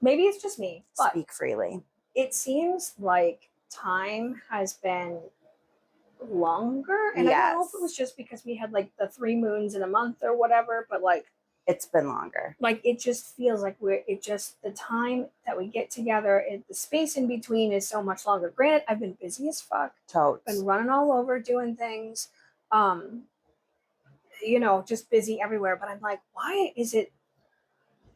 maybe it's just me, but Speak freely. it seems like time has been longer, and I don't know if it was Yes. just because we had like the 3 moons in a month or whatever, but like It's been longer. it just feels like the time that we get together, the space in between is so much longer. Granted, I've been busy as fuck, Totes. been running all over doing things, just busy everywhere, but I'm like, why is it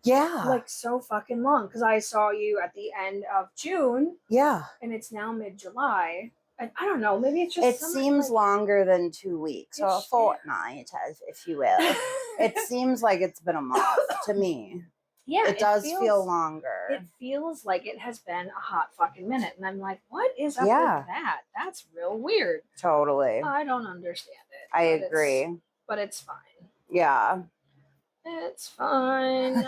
like so fucking long? Because I saw you at the end of June, and it's now mid-July. I don't know, maybe it's just it seems longer than 2 weeks, so a fortnight, if you will. It seems like it's been a month to me. Yeah, it does feel longer. It feels like it has been a hot fucking minute, and I'm like, what is up with that? That's real weird. Totally. I don't understand it. I agree. But it's fine. Yeah. It's fine.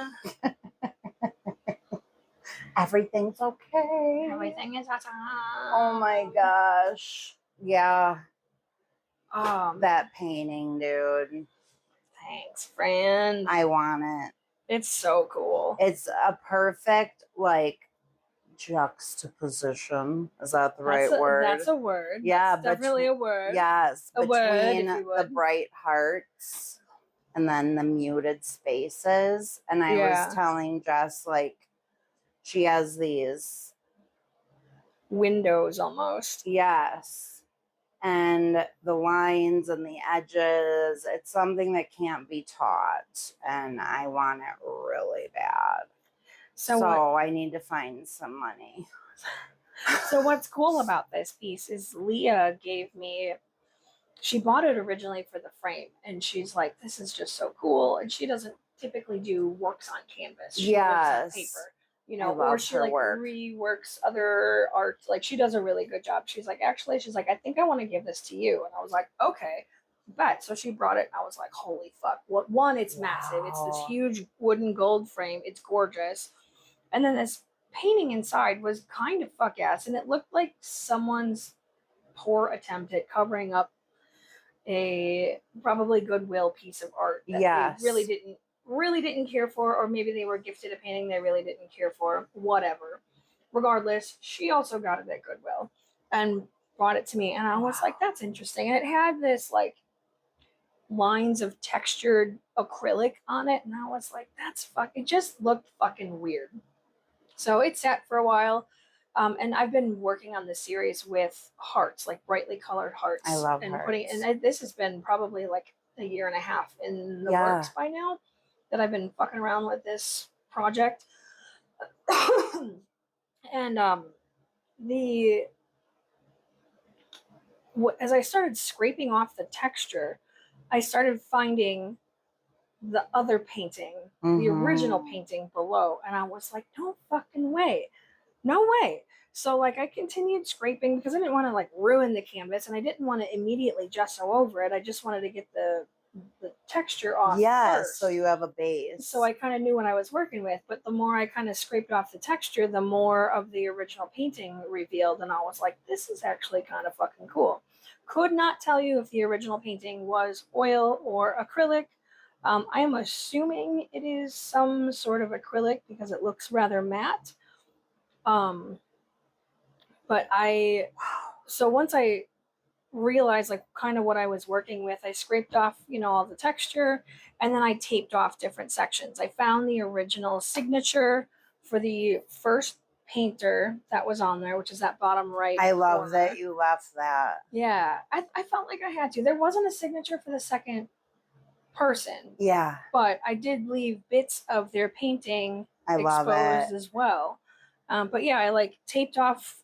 Everything's okay. Everything is awesome. Oh my gosh. Yeah. That painting, dude. Thanks, friend. I want it. It's so cool. It's a perfect, like, juxtaposition. Is that the right word? That's a word. Yeah. It's definitely a word. Yes. A between word, the bright hearts and then the muted spaces. And I was telling Jess, like, she has these windows almost. Yes. And the lines and the edges, it's something that can't be taught. And I want it really bad. So I need to find some money. So what's cool about this piece is Leah gave me, she bought it originally for the frame, and she's like, this is just so cool. And she doesn't typically do works on canvas. She works on paper. Or she like reworks other art. Like, she does a really good job. She's like, I think I want to give this to you. And I was like, okay, bet. So she brought it. I was like, holy fuck. One, it's massive. It's this huge wooden gold frame. It's gorgeous. And then this painting inside was kind of fuck ass, and it looked like someone's poor attempt at covering up a probably Goodwill piece of art that they really didn't care for, or maybe they were gifted a painting they really didn't care for, whatever. Regardless, she also got it at Goodwill and brought it to me, and I was like, that's interesting. And it had this like lines of textured acrylic on it, and I was like, it just looked fucking weird. So it sat for a while. And I've been working on this series with hearts, like brightly colored hearts. I love hearts. This has been probably like a year and a half in the works by now that I've been fucking around with this project. And as I started scraping off the texture, I started finding the other painting, the original painting below, and I was like, no fucking way. No way. So like I continued scraping because I didn't want to like ruin the canvas, and I didn't want to immediately gesso over it. I just wanted to get the texture off first. So you have a base. So I kind of knew what I was working with, but the more I kind of scraped off the texture, the more of the original painting revealed, and I was like, this is actually kind of fucking cool. Could not tell you if the original painting was oil or acrylic. I am assuming it is some sort of acrylic because it looks rather matte. But so once I realized like kind of what I was working with, I scraped off, all the texture, and then I taped off different sections. I found the original signature for the first painter that was on there, which is that bottom right. I love that you left that. Yeah. I felt like I had to. There wasn't a signature for the second person. Yeah. But I did leave bits of their painting exposed as well. But yeah, I like taped off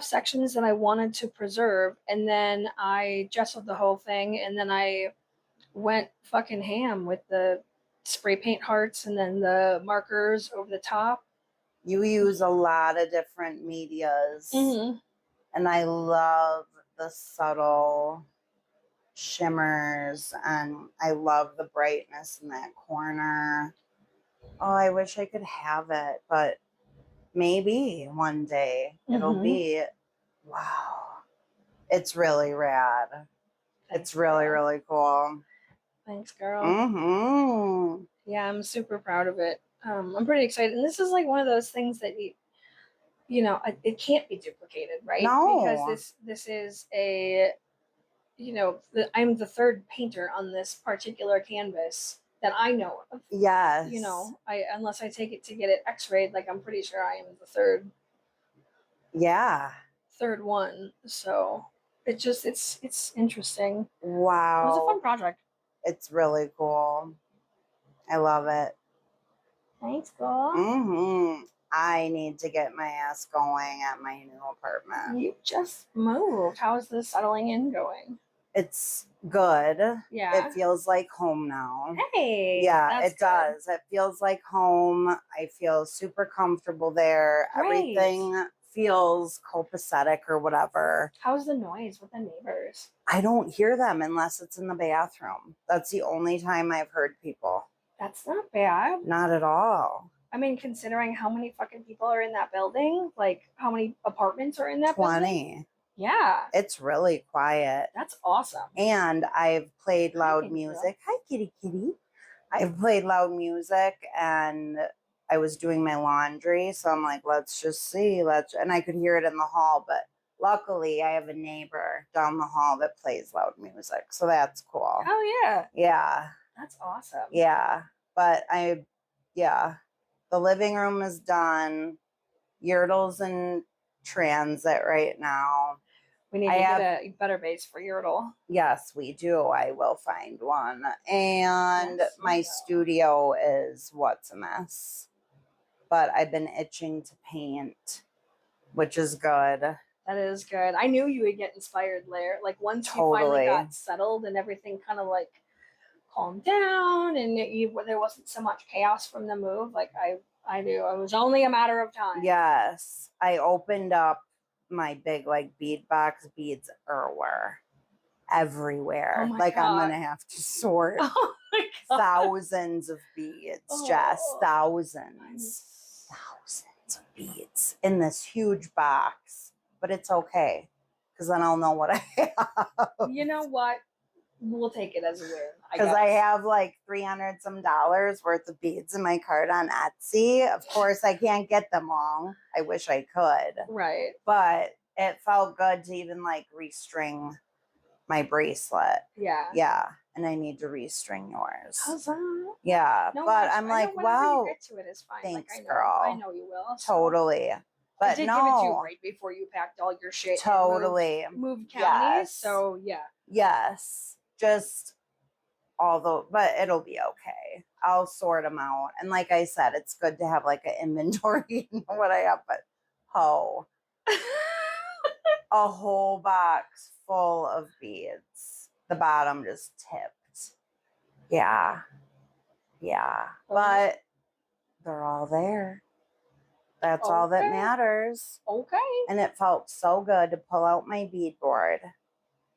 sections that I wanted to preserve, and then I gessoed the whole thing, and then I went fucking ham with the spray paint hearts and then the markers over the top. You use a lot of different medias, and I love the subtle shimmers, and I love the brightness in that corner. Oh, I wish I could have it, but maybe one day it'll be, wow. It's really rad. Thanks, it's really, really cool. Thanks, girl. Yeah, I'm super proud of it. I'm pretty excited. And this is like one of those things that it can't be duplicated, right? Because No. this is I'm the third painter on this particular canvas that I know of. Yes. I unless I take it to get it x-rayed, like I'm pretty sure I am the Yeah. third one. So it's interesting. It was a Wow. fun project. It's really cool. I love it. Thanks, girl. I need to get my ass going at my new apartment. You just moved. How is the settling in going? It's good. Yeah. It feels like home now. Hey. Yeah, that's it does. It feels like home. I feel super comfortable there. Great. Everything feels copacetic or whatever. How's the noise with the neighbors? I don't hear them unless it's in the bathroom. That's the only time I've heard people. That's not bad. Not at all. I mean, considering how many fucking people are in that building, like how many apartments are in that 20. building? Yeah. It's really quiet. That's awesome. And I've played loud music. Hi, kitty kitty. I've played loud music and I was doing my laundry. So I'm like, let's just see. And I could hear it in the hall. But luckily, I have a neighbor down the hall that plays loud music. So that's cool. Oh, yeah. Yeah. That's awesome. Yeah. But the living room is done. Yertle's in transit right now. We need to get a better base for Yertle. Yes, we do. I will find one. And my studio is what's a mess. But I've been itching to paint, which is good. That is good. I knew you would get inspired later. Like once you finally got settled and everything kind of like calmed down and there wasn't so much chaos from the move, like I knew it was only a matter of time. Yes. I opened up my big like bead box. Beads were everywhere. Oh like God. I'm gonna have to sort thousands of beads. Jess, thousands of beads in this huge box. But it's okay because then I'll know what I have. You know what? We'll take it as a win. Because I have like $300 some worth of beads in my cart on Etsy. Of course, I can't get them all. I wish I could. Right. But it felt good to even like restring my bracelet. Yeah. Yeah. And I need to restring yours. How's that? Yeah. No, but I'm like, wow. You get to it is fine. Thanks, like, girl. I know you will. So. Totally. But I did give it to you right before you packed all your shit. Totally. And moved counties. Yes. So yeah. Yes. Just but it'll be okay. I'll sort them out. And like I said, it's good to have like an inventory. You know what I have, but a whole box full of beads. The bottom just tipped. Yeah. Yeah. But they're all there. That's all that matters. Okay. And it felt so good to pull out my beadboard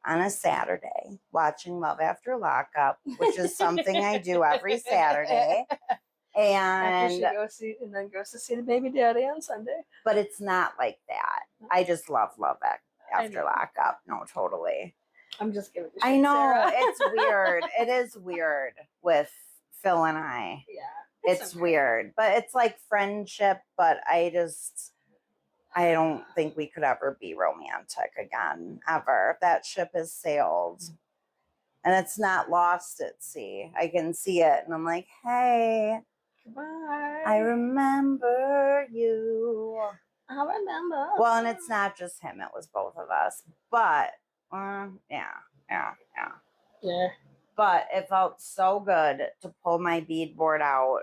on a Saturday, watching Love After Lockup, which is something I do every Saturday. And goes to see the baby daddy on Sunday. But it's not like that. I just love Love After Lockup. No, totally. I'm just giving you shit, I know. Sarah. It's weird. It is weird with Phil and I. Yeah. It's weird. But it's like friendship, but I don't think we could ever be romantic again, ever. That ship has sailed. And it's not lost at sea. I can see it. And I'm like, hey. Goodbye. I remember you. I remember. Well, and it's not just him. It was both of us. But, yeah. But it felt so good to pull my beadboard out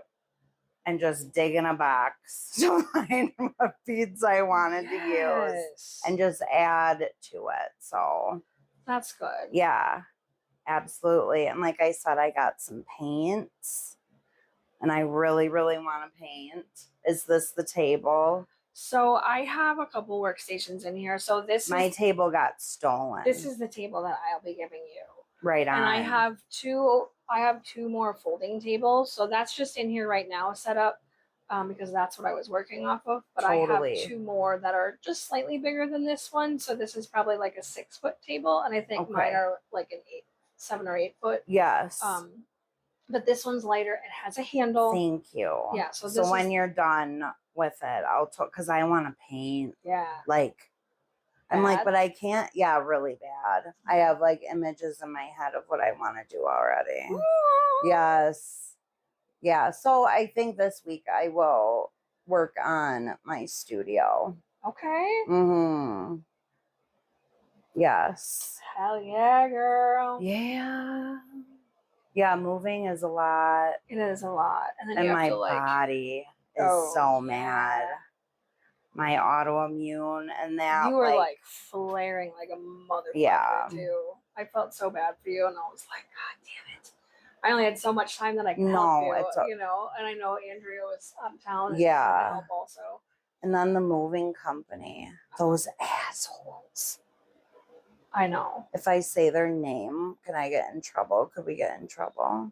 and just dig in a box to find what beads I wanted to use and just add to it. So that's good. Yeah, absolutely. And like I said, I got some paints and I really, really want to paint. Is this the table? So I have a couple workstations in here. So my table got stolen. This is the table that I'll be giving you. Right on. And I have two more folding tables. So that's just in here right now set up because that's what I was working off of. But totally. I have two more that are just slightly bigger than this one. So this is probably like a 6-foot table. And I think mine are like 7 or 8 foot. Yes. But this one's lighter. It has a handle. Thank you. Yeah. So when you're done with it, I'll talk because I want to paint. Yeah. Like, I'm like, Bad? but I can't. Yeah, really bad. I have like images in my head of what I want to do already. Yes. Yeah. So I think this week I will work on my studio. Okay. Mm-hmm. Yes. Hell yeah, girl. Yeah. Yeah, moving is a lot. It is a lot. And then And you have my to like body is so mad. My autoimmune and that. You were like flaring like a motherfucker too. I felt so bad for you, and I was like, God damn it! I only had so much time that I could help you, you know. And I know Andrea was out of town. And yeah. To help also. And then the moving company, those assholes. I know. If I say their name, can I get in trouble? Could we get in trouble?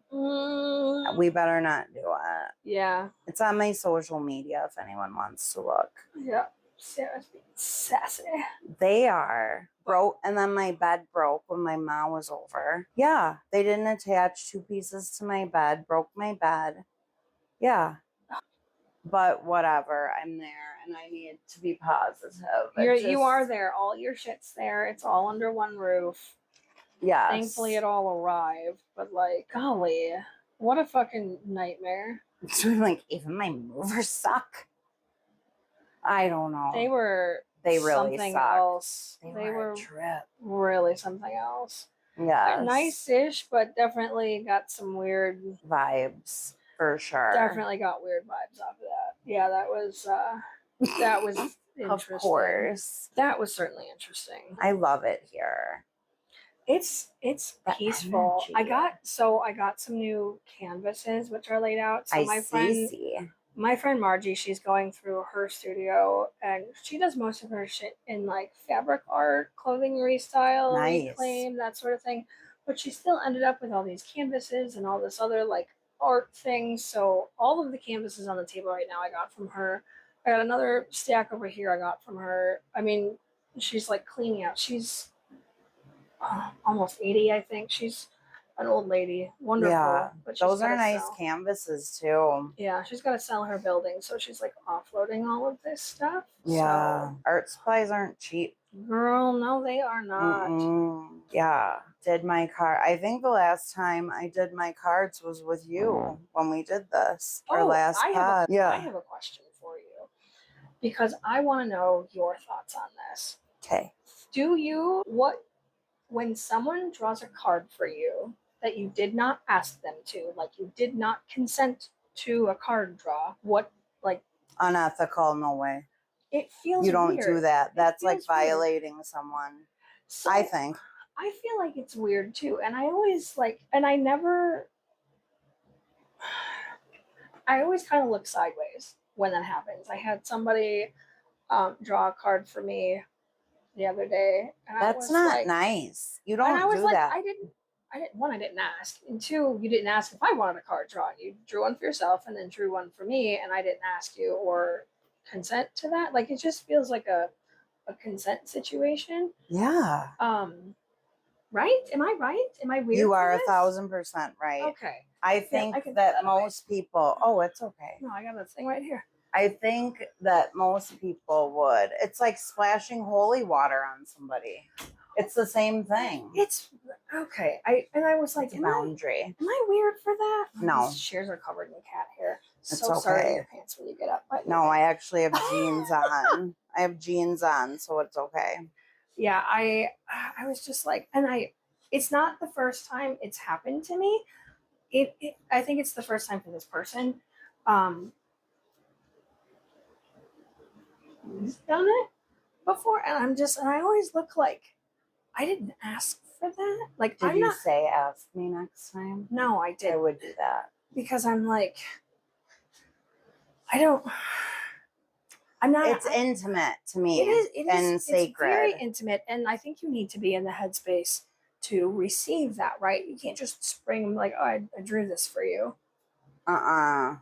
We better not do it. Yeah. It's on my social media if anyone wants to look. Yeah. Sarah's being sassy. They are. Broke, and then my bed broke when my mom was over. Yeah. They didn't attach 2 pieces to my bed, broke my bed. Yeah. But whatever, I'm there and I need to be positive. You are there. All your shit's there. It's all under one roof. Yeah. Thankfully, it all arrived. But like, golly, what a fucking nightmare. Like, even my movers suck. I don't know. They really something sucked. Else. They were a trip. Really something else. Yeah. Nice-ish, but definitely got some weird vibes for sure. Definitely got weird vibes off of that. Yeah, that was interesting. Of course. That was certainly interesting. I love it here. It's peaceful. Energy. I got some new canvases which are laid out. So my friend Margie, she's going through her studio and she does most of her shit in like fabric art, clothing restyle, reclaim, that sort of thing. But she still ended up with all these canvases and all this other like art things. So all of the canvases on the table right now I got from her. I got another stack over here I got from her. I mean, she's like cleaning out. She's almost 80, I think. She's an old lady. Wonderful. Yeah, but those are nice canvases too. Yeah, she's got to sell her building, so she's like offloading all of this stuff. Yeah, so. Art supplies aren't cheap. Girl, no, they are not. Yeah, did my card. I think the last time I did my cards was with you when we did this. Our last pod. I have a question for you because I want to know your thoughts on this. Okay. When someone draws a card for you that you did not ask them to, like you did not consent to a card draw, what, like... Unethical, no way. It feels You don't weird. Do that. That's like violating someone, so, I think. I feel like it's weird too, and I always like, and I always kind of look sideways when that happens. I had somebody draw a card for me the other day. And that's not nice. You don't do that. I didn't, one, I didn't ask. And 2, you didn't ask if I wanted a card drawn. You drew one for yourself and then drew one for me. And I didn't ask you or consent to that. Like, it just feels like a consent situation. Yeah. Right? Am I right? Am I weird? You are 1,000% right. Okay. I think that most people, it's okay. No, I got this thing right here. I think that most people would. It's like splashing holy water on somebody. It's the same thing. It's okay. I was like, boundary. Am I weird for that? No. These chairs are covered in cat hair. It's so okay. sorry in your pants when you get up. But no, I actually have jeans on. I have jeans on, so it's okay. Yeah, I was just like, and it's not the first time it's happened to me. I think it's the first time for this person. He's done it before, and I always look like I didn't ask for that. Like, did you say ask me next time? No, I didn't. I would do that because I'm like, I'm not. It's intimate to me. It is sacred. It's very intimate, and I think you need to be in the headspace to receive that. Right? You can't just spring like, oh, I drew this for you. I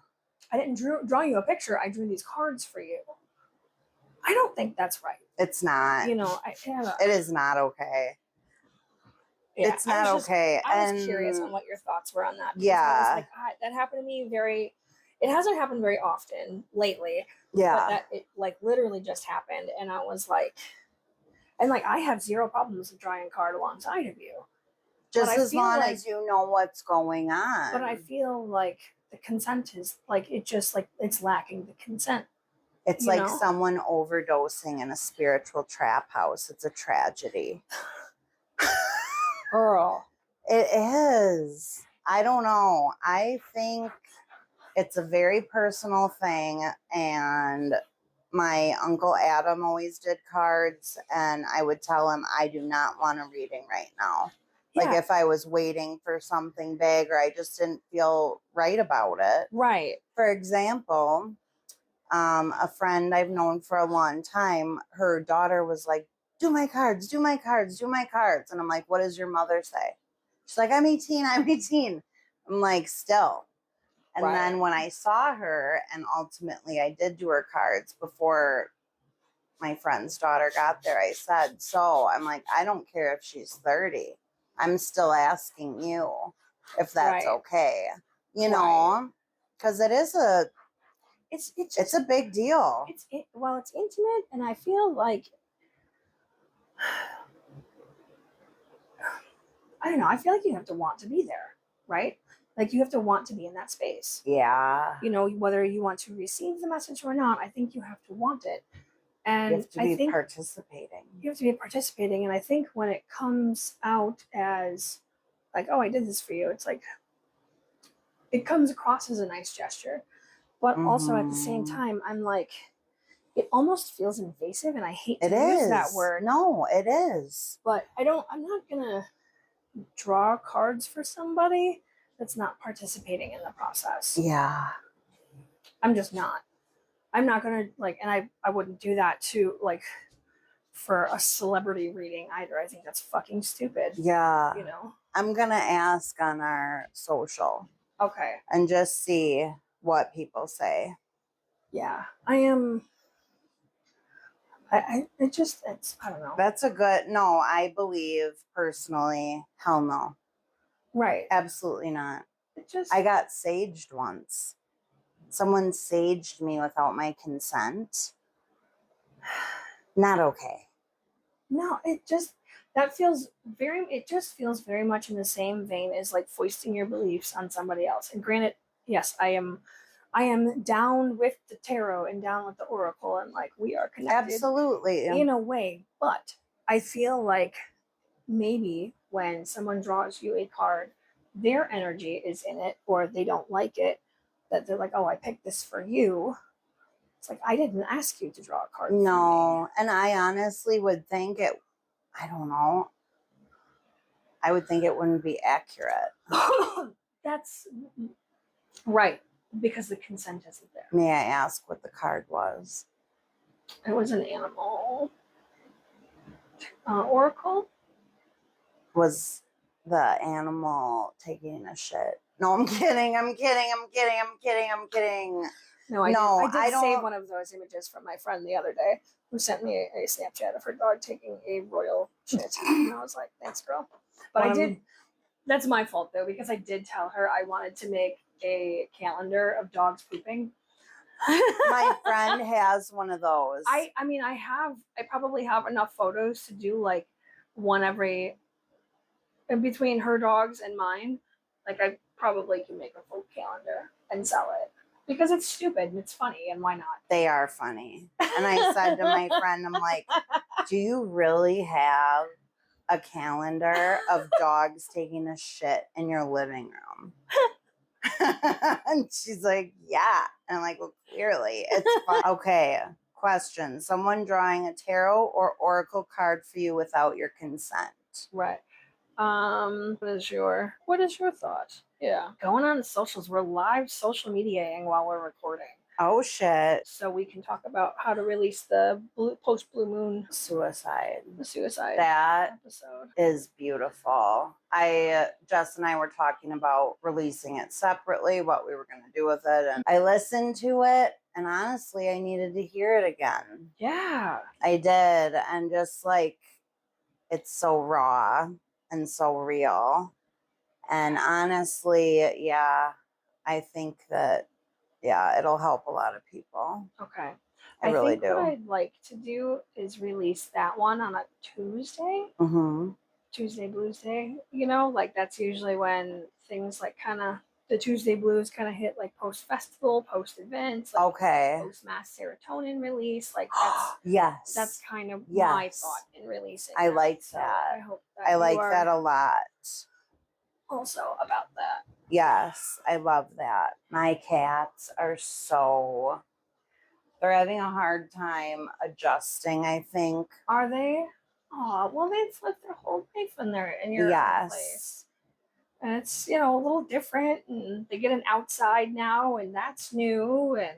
didn't draw you a picture. I drew these cards for you. I don't think that's right. It's not. You know, it is not okay. Yeah, It's not okay. I was curious on what your thoughts were on that. Because I was like, that happened to me it hasn't happened very often lately, but that it like literally just happened. And I was like, and like, I have zero problems with drawing a card alongside of you. Just as long as you know what's going on. But I feel like the consent is like, it just like, it's lacking the consent. It's like someone overdosing in a spiritual trap house. It's a tragedy. Girl. It is. I don't know. I think it's a very personal thing. And my Uncle Adam always did cards. And I would tell him, I do not want a reading right now. Yeah. Like if I was waiting for something big or I just didn't feel right about it. Right. For example, a friend I've known for a long time, her daughter was like, do my cards, do my cards, do my cards. And I'm like, what does your mother say? She's like, I'm 18, I'm 18. I'm like, still. And then when I saw her, and ultimately I did do her cards before my friend's daughter got there, I said, so I'm like, I don't care if she's 30. I'm still asking you if that's okay. You know, because it is it's a big deal. It's intimate, and I feel like I don't know. I feel like you have to want to be there, right? Like you have to want to be in that space. Yeah. You know, whether you want to receive the message or not, I think you have to want it. And you have to be participating. You have to be participating. And I think when it comes out as like, oh, I did this for you, it's like it comes across as a nice gesture. But also at the same time, I'm like, it almost feels invasive, and I hate to use that word. No, it is. But I'm not gonna draw cards for somebody that's not participating in the process. Yeah. I'm just not. I'm not gonna like, and I wouldn't do that to like for a celebrity reading either. I think that's fucking stupid. Yeah. You know? I'm gonna ask on our social. Okay. And just see what people say. Yeah. I am I don't know. That's no, I believe personally, hell no. Right. Absolutely not. I got saged once. Someone saged me without my consent. Not okay. No, it just feels very much in the same vein as like foisting your beliefs on somebody else. And granted, yes, I am down with the tarot and down with the oracle, and like we are connected. Absolutely. In a way, but I feel like maybe when someone draws you a card, their energy is in it, or they don't like it, that they're like, oh, I picked this for you. It's like, I didn't ask you to draw a card. No, and I honestly would think I don't know. I would think it wouldn't be accurate. That's right, because the consent isn't there. May I ask what the card was? It was an animal. Oracle? Was the animal taking a shit? No, I'm kidding. No, I did save one of those images from my friend the other day who sent me a Snapchat of her dog taking a royal shit. And I was like, thanks, girl. But that's my fault though, because I did tell her I wanted to make a calendar of dogs pooping. My friend has one of those. I probably have enough photos to do like one every in between her dogs and mine. Like I probably can make a full calendar and sell it because it's stupid and it's funny, and why not? They are funny. And I said to my friend, I'm like, do you really have a calendar of dogs taking a shit in your living room? And she's like, yeah. And I'm like, well, clearly it's fun. Okay, question. Someone drawing a tarot or oracle card for you without your consent. Right. What is your thought? Yeah. Going on the socials. We're live social mediaing while we're recording. Oh shit. So we can talk about how to release the post blue moon suicide. The suicide that episode is beautiful. Jess and I were talking about releasing it separately, what we were going to do with it, and I listened to it, and honestly, I needed to hear it again. Yeah, I did, and just like it's so raw and so real. And honestly, yeah, I think that, yeah, it'll help a lot of people. Okay. I really think what do. I'd like to do is release that one on a Tuesday. Mm-hmm. Tuesday Blues Day, you know, like that's usually when things like kind of the Tuesday blues kind of hit like post festival, post events, like Okay. post mass serotonin release. Like Yes. that's kind of my Yes. thought in releasing. I that. like So that. I hope that I you like are that a lot. also about that. Yes, I love that. My cats are so, they're having a hard time adjusting, I think. Are they? Oh, well, they've lived their whole life in your own place. Yes. And it's, you know, a little different, and they get an outside now, and that's new, and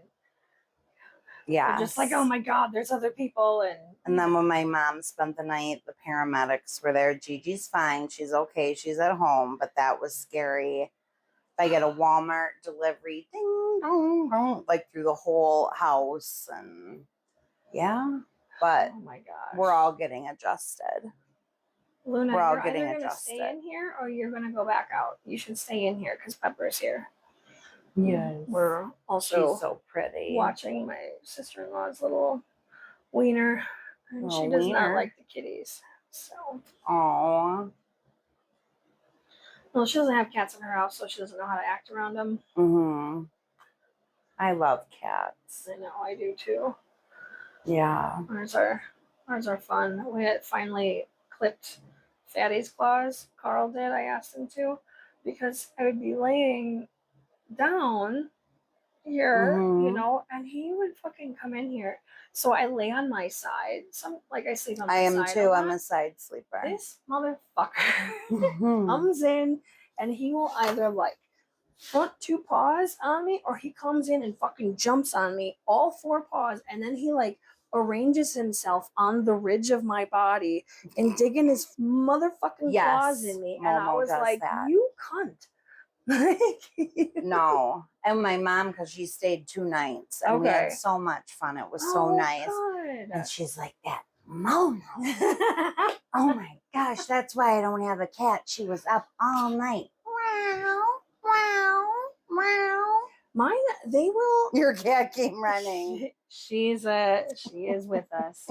Yes. they're just like, oh my God, there's other people. And then when my mom spent the night, the paramedics were there. Gigi's fine. She's okay. She's at home, but that was scary. If I get a Walmart delivery, ding, dong, dong, like through the whole house. And yeah, but oh my gosh. we're all getting adjusted. Luna, we're all you're getting either going to adjusted. stay in here or you're going to go back out. You should stay in here because Pepper's here. Yes. We're also She's so pretty. watching my sister-in-law's little wiener, and she does not like the kitties. So, Aww. well, she doesn't have cats in her house, so she doesn't know how to act around them. Mm-hmm. I love cats. I know, I do too. Yeah. Ours are fun. We had finally clipped Fatty's claws. Carl did. I asked him to, because I would be laying down here, you know, and he would fucking come in here. So I lay on my side. I sleep on my side. I am too. I'm a side sleeper. This motherfucker comes in and he will either like front two paws on me or he comes in and fucking jumps on me, all four paws, and then he like arranges himself on the ridge of my body and digging his motherfucking claws in me. And I was like, you cunt. No. And my mom, because she stayed 2 nights and we had so much fun. It was so nice. God. And she's like, that Mona. Oh my gosh, that's why I don't have a cat. She was up all night. Wow, wow, wow. Mine, they will. Your cat came running. She is with us.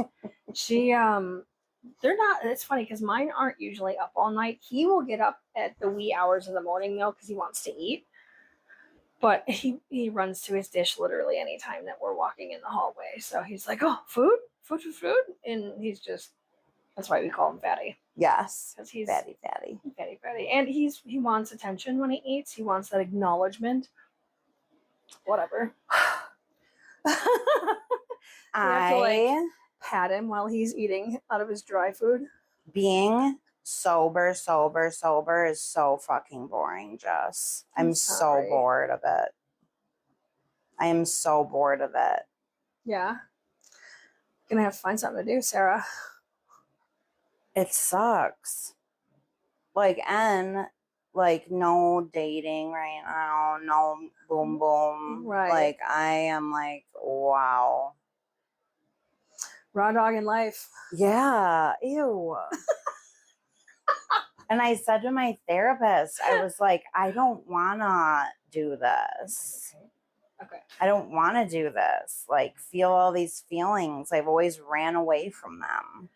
They're not. It's funny because mine aren't usually up all night. He will get up at the wee hours of the morning though because he wants to eat. But he runs to his dish literally anytime that we're walking in the hallway. So he's like, oh, food, and he's just. That's why we call him Fatty. Yes, because he's fatty, and he wants attention when he eats. He wants that acknowledgement. Whatever. I have to like pat him while he's eating out of his dry food. Being sober is so fucking boring, Jess. I'm so bored of it. I am so bored of it. Yeah. Gonna have to find something to do, Sarah. It sucks. Like no dating right now, no boom boom. Right. Like I am like, wow. Raw dog in life. Yeah. Ew. And I said to my therapist, I was like, I don't wanna do this. Okay. I don't wanna do this. Like feel all these feelings. I've always ran away from them.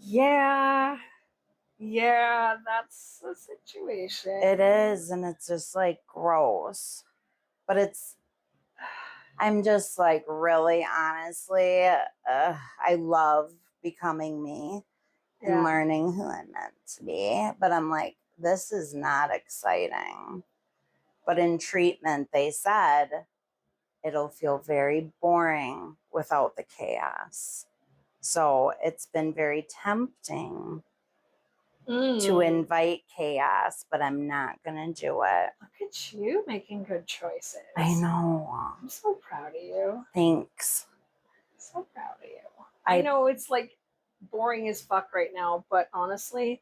Yeah. Yeah, that's the situation. It is, and it's just like gross. But I'm just like really honestly, I love becoming me and learning who I'm meant to be. But I'm like, this is not exciting. But in treatment, they said it'll feel very boring without the chaos. So it's been very tempting to invite chaos, but I'm not going to do it. Look at you making good choices. I know. I'm so proud of you. Thanks. So proud of you. I know it's like boring as fuck right now, but honestly,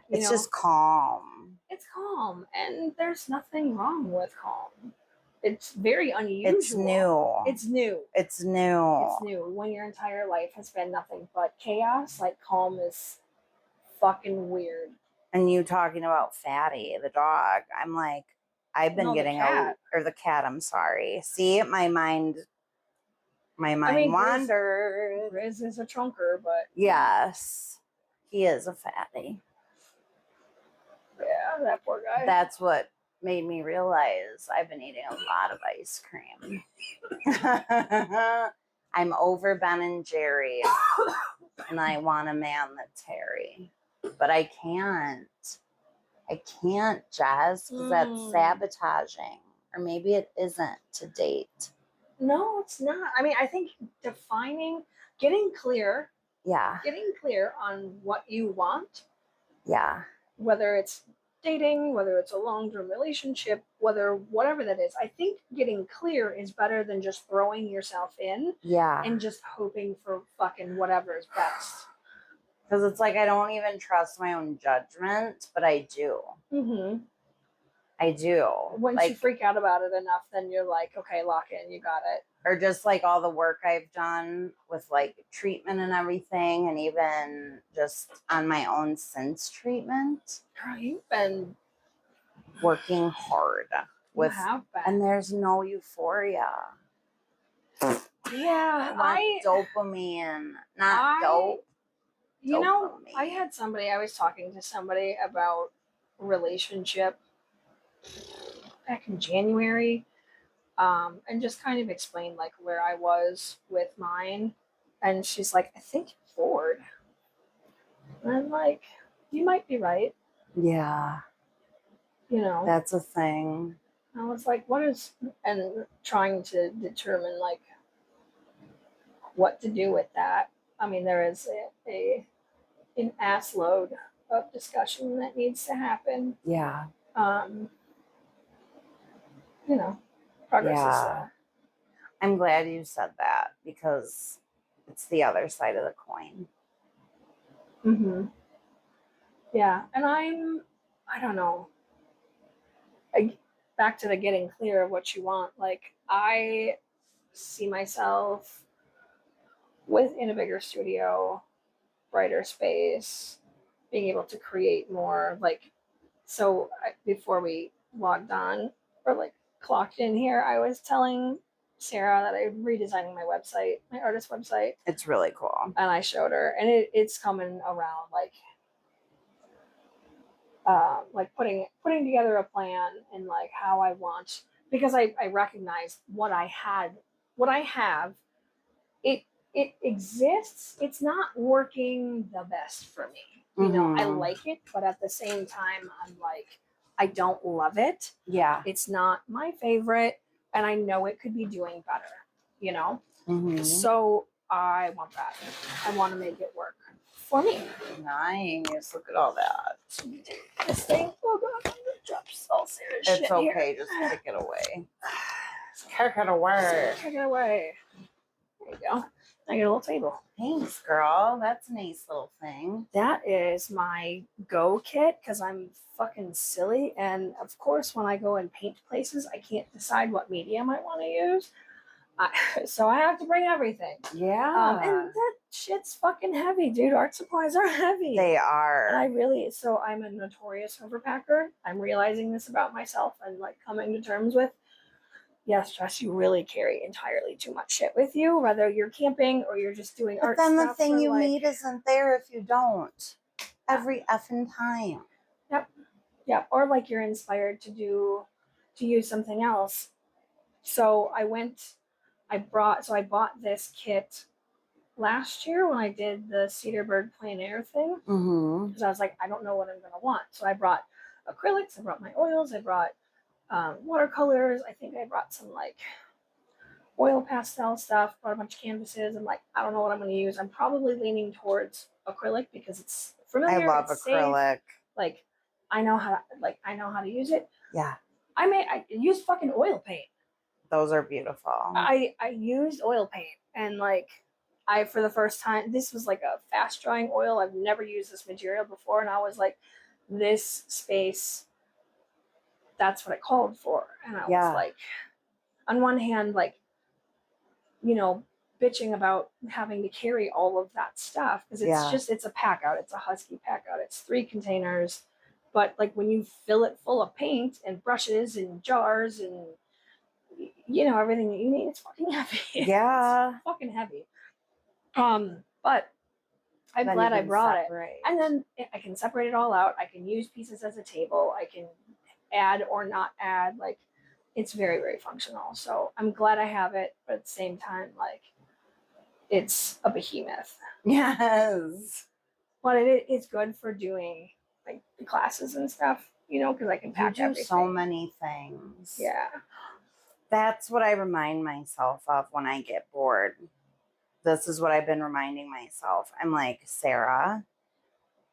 it's just calm. It's calm, and there's nothing wrong with calm. It's very unusual. It's new. It's new. It's new. It's new. When your entire life has been nothing but chaos, like calm is fucking weird. And you talking about Fatty, the dog. I'm like, I've been No, the getting cat. or the cat, I'm sorry. See, my mind wandered. Grizz is a trunker, but Yes. He is a fatty. yeah, that poor guy. That's what made me realize I've been eating a lot of ice cream. I'm over Ben and Jerry, and I want a man that's hairy. But I can't. I can't, Jess, because that's sabotaging. Or maybe it isn't to date. No, it's not. I mean, I think getting clear Yeah. on what you want, Yeah. whether it's dating, whether it's a long-term relationship, whatever that is. I think getting clear is better than just throwing yourself in Yeah. and just hoping for fucking whatever is best. Because it's like I don't even trust my own judgment, but I do. Mm-hmm. I do. Once you freak out about it enough, then you're like, okay, lock in, you got it. Or just like all the work I've done with like treatment and everything, and even just on my own since treatment. Girl, you've been working hard you have been. And there's no euphoria. Yeah, dopamine, not dope. You know, I was talking to somebody about relationship back in January, and just kind of explained like where I was with mine. And she's like, I think you're bored. And I'm like, you might be right. Yeah. You know. That's a thing. I was like, and trying to determine like what to do with that. I mean, there is an ass load of discussion that needs to happen. Yeah. You know, progress is slow. I'm glad you said that because it's the other side of the coin. Mm-hmm. Yeah, and I don't know. Back to the getting clear of what you want. Like, I see myself in a bigger studio, brighter space, being able to create more. Like, so before we logged on or like clocked in here, I was telling Sarah that I'm redesigning my website, my artist website. It's really cool. And I showed her, and it's coming around like putting together a plan and like how I want, because I recognize what I have. It exists. It's not working the best for me. You know, I like it, but at the same time, I'm like, I don't love it. Yeah. It's not my favorite, and I know it could be doing better, you know? Mm-hmm. So I want that. I want to make it work for me. Nice. Look at all that. This thing, oh God, I'm gonna drop all Sarah's shit. It's okay, here. just kick it away. Kick it away. Kick it away. There you go. I get a little table. Thanks, girl. That's a nice little thing. That is my go kit because I'm fucking silly. And of course, when I go and paint places, I can't decide what medium I want to use. So I have to bring everything. Yeah. And that shit's fucking heavy, dude. Art supplies are heavy. They are. And so I'm a notorious overpacker. I'm realizing this about myself and like coming to terms with, yes, Jess, you really carry entirely too much shit with you, whether you're camping or you're just doing art stuff. But then the thing you need isn't there if you don't. Every effing time. Yep. Yep. Or like you're inspired to use something else. So I bought this kit last year when I did the Cedarburg plein air thing. Because I was like, I don't know what I'm going to want. So I brought acrylics, I brought my oils, I brought watercolors. I think I brought some like oil pastel stuff, brought a bunch of canvases. I'm like, I don't know what I'm going to use. I'm probably leaning towards acrylic because it's familiar. I love acrylic. Safe. Like, I know how to use it. Yeah. I used fucking oil paint. Those are beautiful. I used oil paint, and like for the first time, this was like a fast drying oil. I've never used this material before, and I was like, this space, that's what it called for. And I was like, on one hand, like, you know, bitching about having to carry all of that stuff because it's a pack out. It's a Husky pack out. It's 3 containers. But like when you fill it full of paint and brushes and jars and everything that you need, it's fucking heavy. Yeah. It's fucking heavy. But I'm Then glad you I can brought separate. it. And then I can separate it all out. I can use pieces as a table. I can add or not add. Like, it's very, very functional. So I'm glad I have it, but at the same time, like, it's a behemoth. Yes. But it's good for doing like the classes and stuff, because I can You pack do everything. so many things. Yeah. That's what I remind myself of when I get bored. This is what I've been reminding myself. I'm like, Sarah,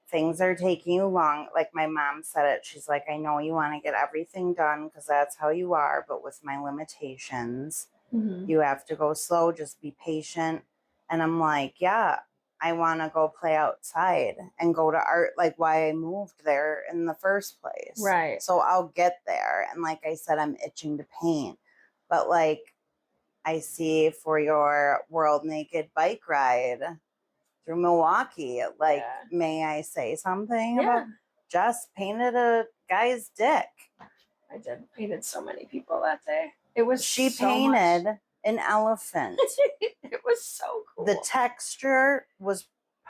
things are taking you long. Like my mom said it. She's like, I know you want to get everything done because that's how you are. But with my limitations, you have to go slow. Just be patient. And I'm like, yeah, I want to go play outside and go to art, like why I moved there in the first place. Right. So I'll get there. And like I said, I'm itching to paint. But like I see for your World Naked bike ride through Milwaukee, like, may I say something about Jess painted a guy's dick? I did painted so many people that day. It was She so painted much. an elephant. It was so cool. The texture was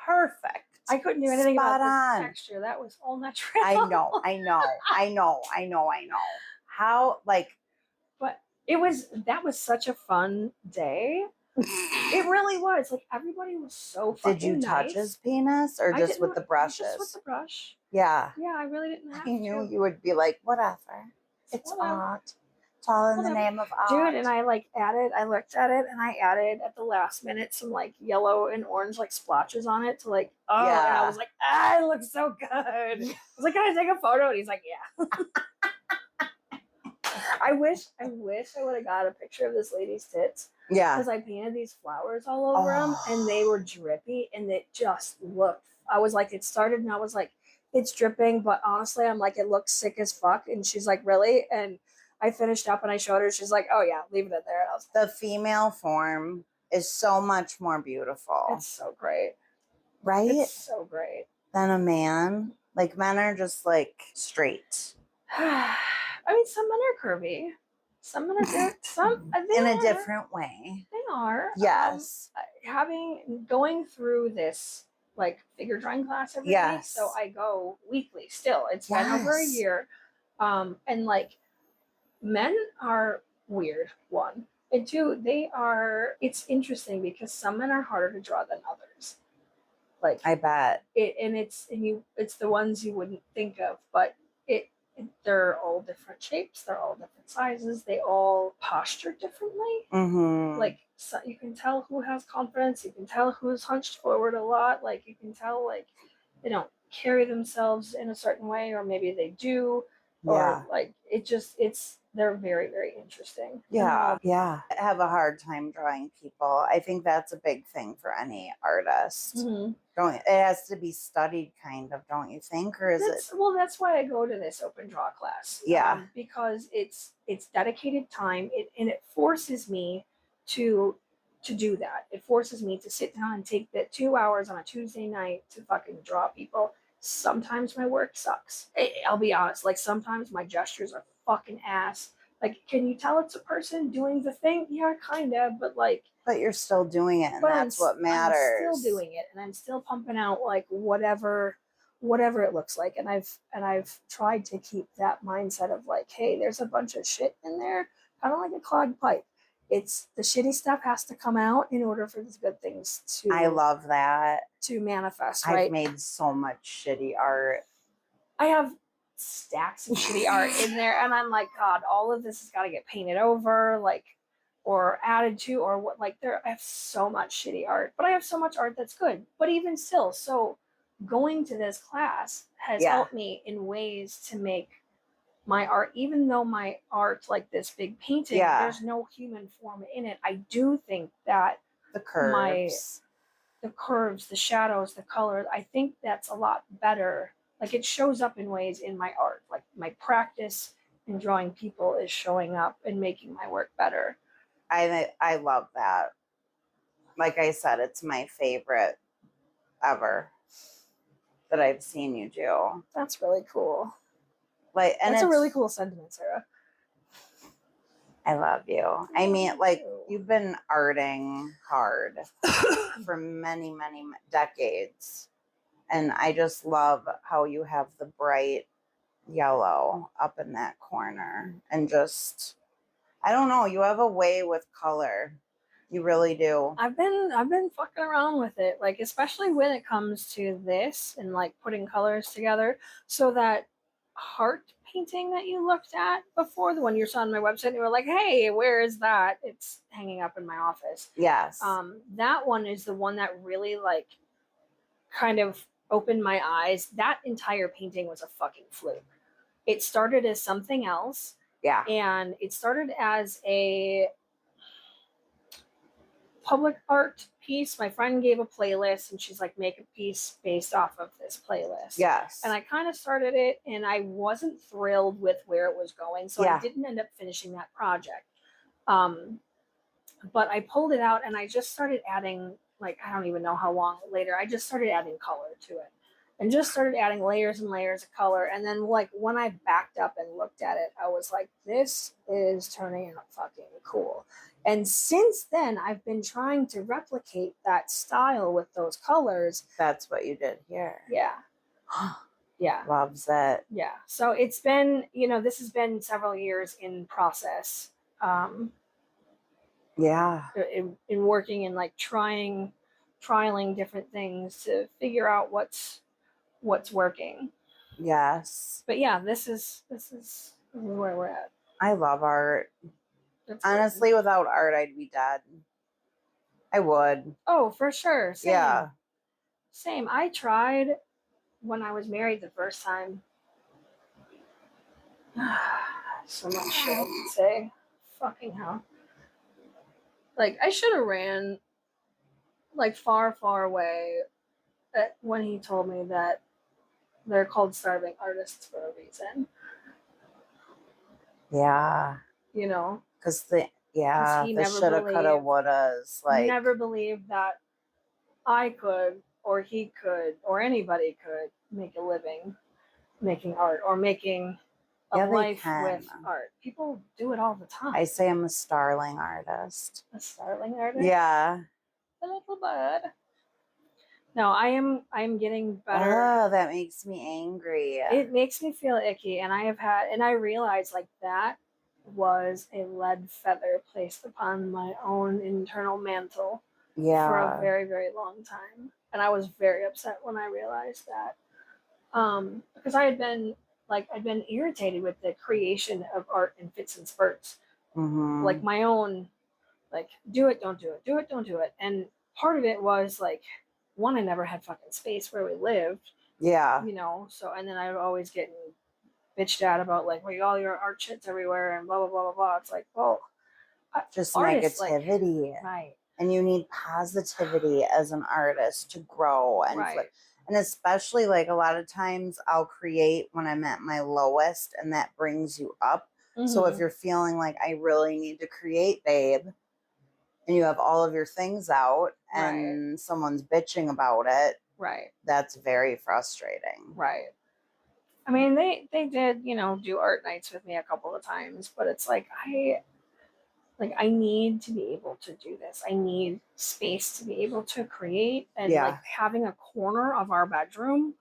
perfect. I couldn't do anything Spot about on. the texture. That was all natural. I know. How, like, but that was such a fun day. It really was. Like everybody was so fucking did you touch nice. his penis or just with the brushes? Just with the brush. Yeah. Yeah, I really didn't have I knew to. you would be like, whatever. It's art. It's all in the name of art. Dude, and I looked at it and I added at the last minute some like yellow and orange like splotches on it to like, and I was like, it looks so good. I was like, can I take a photo? And he's like, yeah. I wish I would have got a picture of this lady's tits. Yeah. Because I painted these flowers all over them and they were drippy and it just looked, I was like, it started and I was like, it's dripping, but honestly, I'm like, it looks sick as fuck. And she's like, really? And I finished up and I showed her. She's like, oh yeah, leave it in there. And I was like, the female form is so much more beautiful. It's so great. Right? It's so great. Than a man. Like men are just like straight. I mean, some men are curvy. Some men are good. Some in a different way. They are. Yes. Going through this like figure drawing class every week. So I go weekly still. It's been over a year. And like men are weird, one. And two, it's interesting because some men are harder to draw than others. Like I bet. It's the ones you wouldn't think of, but they're all different shapes, they're all different sizes, they all posture differently. Like so you can tell who has confidence, you can tell who's hunched forward a lot, like you can tell like they don't carry themselves in a certain way, or maybe they do, or like they're very, very interesting. Yeah. I have a hard time drawing people. I think that's a big thing for any artist. It has to be studied kind of, don't you think? Or is it? Well, that's why I go to this open draw class. Yeah. Because it's dedicated time, and it forces me to do that. It forces me to sit down and take that 2 hours on a Tuesday night to fucking draw people. Sometimes my work sucks. I'll be honest. Like sometimes my gestures are fucking ass. Like, can you tell it's a person doing the thing? Yeah, kind of, but like. But you're still doing it, and that's what matters. I'm still doing it, and I'm still pumping out like whatever it looks like. And I've tried to keep that mindset of like, hey, there's a bunch of shit in there, kind of like a clogged pipe. It's the shitty stuff has to come out in order for the good things to. I love that. To manifest, right? I've made so much shitty art. I have stacks of shitty art in there, and I'm like, God, all of this has got to get painted over, like, or added to, or what? Like, I have so much shitty art, but I have so much art that's good. But even still, so going to this class has helped me in ways to make my art, even though my art, like this big painting, there's no human form in it. I do think that the curves, the shadows, the colors, I think that's a lot better. Like it shows up in ways in my art, like my practice in drawing people is showing up and making my work better. I love that. Like I said, it's my favorite ever that I've seen you do. That's really cool. Like, and That's a really it's cool sentiment, Sarah. I love you. I mean, Me like, too. you've been arting hard for many, many decades. And I just love how you have the bright yellow up in that corner. And just, I don't know, you have a way with color. You really do. I've been fucking around with it, like especially when it comes to this and like putting colors together. So that heart painting that you looked at before, the one you saw on my website, and you were like, "Hey, where is that?" It's hanging up in my office. Yes. That one is the one that really like kind of opened my eyes. That entire painting was a fucking fluke. It started as something else, Yeah. and it started as a public art piece. My friend gave a playlist and she's like, make a piece based off of this playlist. Yes. And I kind of started it and I wasn't thrilled with where it was going. So Yeah. I didn't end up finishing that project. But I pulled it out and I just started adding, like, I don't even know how long later, I just started adding color to it and just started adding layers and layers of color. And then, like, when I backed up and looked at it, I was like, this is turning out fucking cool. And since then, I've been trying to replicate that style with those colors. That's what you did here. Yeah. Yeah. Loves it. Yeah. So it's been, this has been several years in process. Yeah. In working and like trialing different things to figure out what's working. Yes. But yeah, this is where we're at. I love art. That's honestly, without art, I'd be dead. I would. Oh, for sure. Same. Yeah. Same. I tried when I was married the first time. So much shit I could say. Fucking hell. Like, I should have ran like far, far away when he told me that they're called starving artists for a reason. Yeah. Because the shoulda, coulda, wouldas. Like, never believed that I could, or he could, or anybody could make a living making art or making a life with art. People do it all the time. I say I'm a starling artist. A starling artist? Yeah. A little bud. No, I am getting better. Oh, that makes me angry. It makes me feel icky, and I realized like that was a lead feather placed upon my own internal mantle for a very, very long time. And I was very upset when I realized that. Because I'd been irritated with the creation of art in fits and spurts. Mm-hmm. Like my own, like, do it, don't do it, do it, don't do it. And part of it was like, one, I never had fucking space where we lived. Yeah. So, and then I would always get bitched at about like, well, all your art shit's everywhere and blah, blah, blah, blah, blah. It's like, well, just artists, negativity. Like, right. And you need positivity as an artist to grow and right. And especially like a lot of times I'll create when I'm at my lowest and that brings you up. Mm-hmm. So if you're feeling like I really need to create, babe, and you have all of your things out and someone's bitching about it, right? That's very frustrating. Right. I mean, they did, do art nights with me a couple of times, but it's like I need to be able to do this. I need space to be able to create, and like having a corner of our bedroom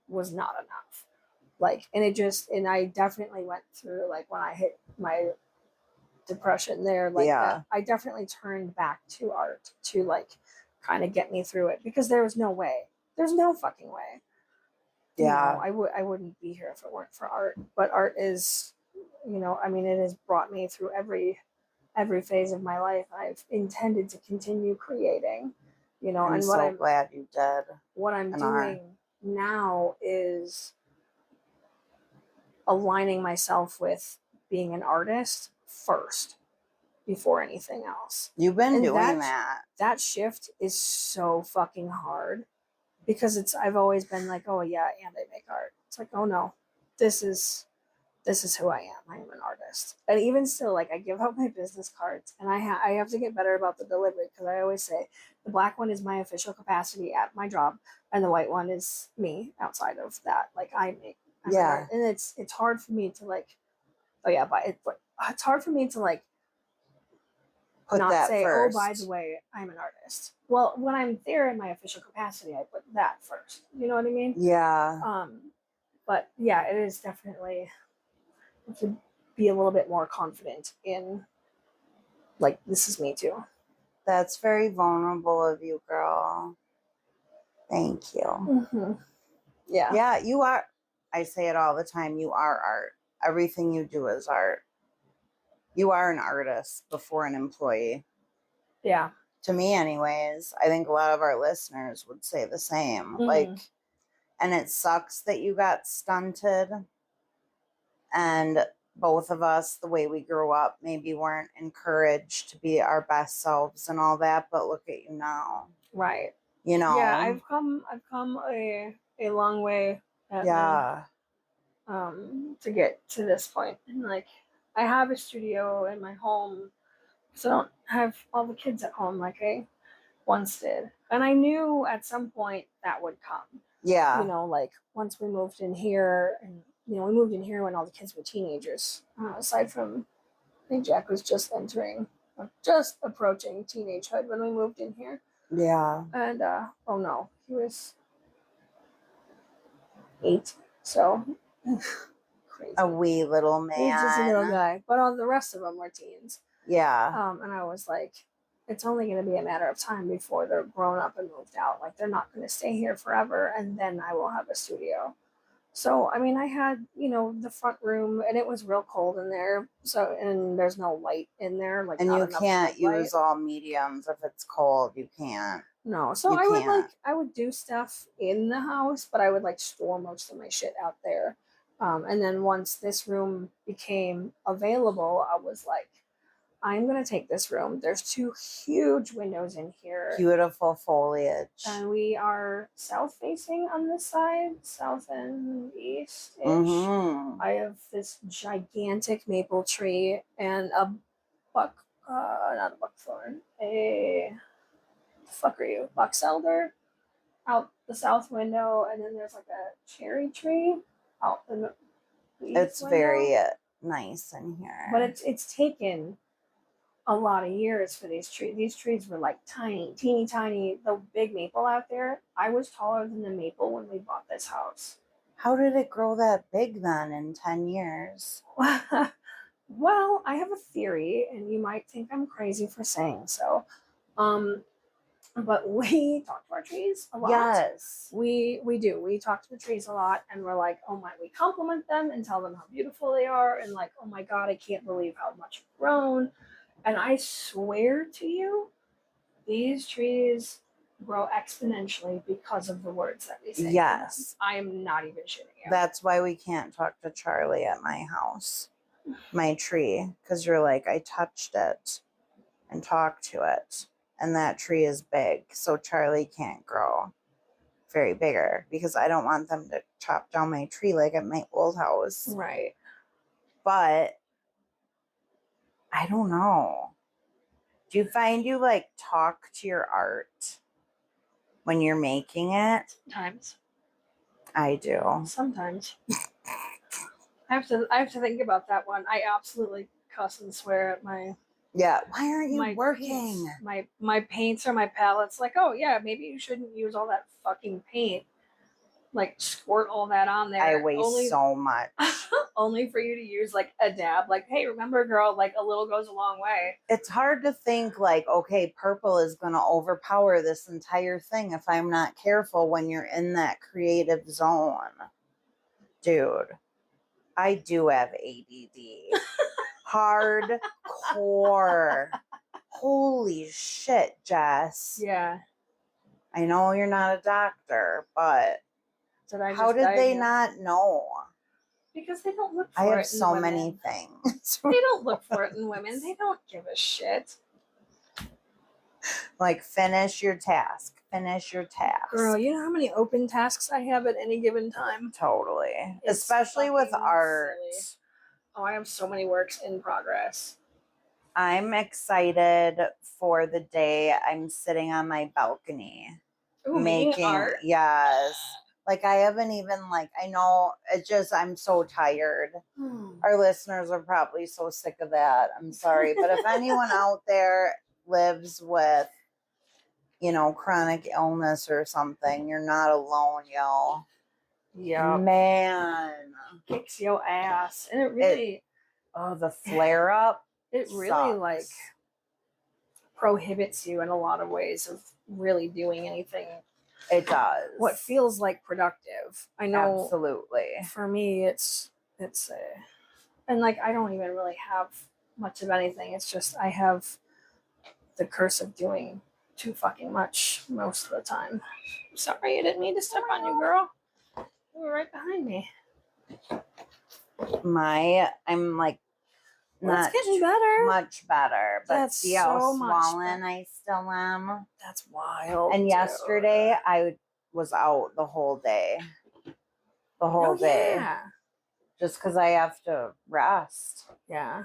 was not enough. Like, and I definitely went through, like, when I hit my depression there, like that, I definitely turned back to art to like kind of get me through it, because there's no fucking way. Yeah. I wouldn't be here if it weren't for art. But art is, I mean, it has brought me through every phase of my life. I've intended to continue creating, I'm so glad you did. What I'm doing now is aligning myself with being an artist first before anything else. You've been doing that. That shift is so fucking hard, because I've always been like, oh yeah, and I make art. It's like, oh no, this is who I am. I am an artist. And even still, like, I give out my business cards, and I have to get better about the delivery, because I always say the black one is my official capacity at my job, and the white one is me outside of that. Like, I I'm Yeah. and it's hard for me to like, oh yeah, but it's hard for me to like Put not that say, oh, by the first. way, I'm an artist. Well, when I'm there in my official capacity, I put that first. You know what I mean? Yeah. But yeah, it is definitely to be a little bit more confident in like this is me too. That's very vulnerable of you, girl. Thank you. Mm-hmm. Yeah. Yeah, you are. I say it all the time. You are art. Everything you do is art. You are an artist before an employee. Yeah. To me, anyways. I think a lot of our listeners would say the same. Mm-hmm. Like, and it sucks that you got stunted. And both of us, the way we grew up, maybe weren't encouraged to be our best selves and all that. But look at you now. Right. You know. Yeah, I've come a long way Yeah. to get to this point. And like I have a studio in my home, so I don't have all the kids at home like I once did. And I knew at some point that would come. Yeah. You know, like once we moved in here, and you know, we moved in here when all the kids were teenagers. Aside from, I think Jack was just approaching teenagehood when we moved in here. Yeah. And oh no, he was 8. So crazy. A wee little man. He's just a little guy, but all the rest of them were teens. Yeah. And I was like, it's only going to be a matter of time before they're grown up and moved out. Like they're not going to stay here forever, and then I will have a studio. So I mean, I had the front room, and it was real cold in there. So and there's no light in there, like and not you enough can't light. use all mediums if it's cold. You can't. No, so I would do stuff in the house, but I would like store most of my shit out there. And then once this room became available, I was like, I'm gonna take this room. There's 2 huge windows in here. Beautiful foliage. And we are south facing on this side, south and east ish. Mm-hmm. I have this gigantic maple tree and a not a buckthorn, fuck are you? Box elder out the south window, and then there's like a cherry tree out the east It's window. very nice in here. But it's taken a lot of years for these trees. These trees were like tiny, teeny tiny. The big maple out there, I was taller than the maple when we bought this house. How did it grow that big then in 10 years? Well, I have a theory, and you might think I'm crazy for saying so. But we talk to our trees a lot. Yes. We do. We talk to the trees a lot, and we're like, oh my, we compliment them and tell them how beautiful they are, and like, oh my God, I can't believe how much you've grown. And I swear to you, these trees grow exponentially because of the words that we say. Yes. I am not even shitting you. That's why we can't talk to Charlie at my house, my tree, because you're like, I touched it and talked to it. And that tree is big, so Charlie can't grow very bigger because I don't want them to chop down my tree like at my old house. Right. But I don't know. Do you find you like talk to your art when you're making it? Times. I do. Sometimes. I have to think about that one. I absolutely cuss and swear at my Yeah. Why aren't you working? Paints. My paints or my palettes. Like, oh yeah, maybe you shouldn't use all that fucking paint. Like squirt all that on there. I waste so much. Only for you to use like a dab. Like, hey, remember, girl, like a little goes a long way. It's hard to think like, okay, purple is going to overpower this entire thing if I'm not careful when you're in that creative zone. Dude, I do have ADD. Hardcore. Holy shit, Jess. Yeah. I know you're not a doctor, but how did they not know? Because they don't look for it. I have so many things. They don't look for it in women. They don't give a shit. Like, finish your task. Finish your task. Girl, you know how many open tasks I have at any given time? Totally. Especially with art. Silly. Oh, I have so many works in progress. I'm excited for the day I'm sitting on my balcony making art. Yes. Like, I haven't even, like, I know it just, I'm so tired. Our listeners are probably so sick of that. I'm sorry. But if anyone out there lives with, you know, chronic illness or something, you're not alone, y'all. Yeah. Man. Kicks your ass. And it really, The flare up. it really sucks. like prohibits you in a lot of ways of really doing anything. It does. What feels like productive. I know. Absolutely. For me, it's and like I don't even really have much of anything. It's just I have the curse of doing too fucking much most of the time. Sorry, I didn't mean to step on you, girl. You were right behind me. I'm like Well, not it's getting better. much better, but That's see how so much swollen I still am. That's wild. And dude. yesterday I was out the whole day. The whole day. Yeah. Just because I have to rest. Yeah.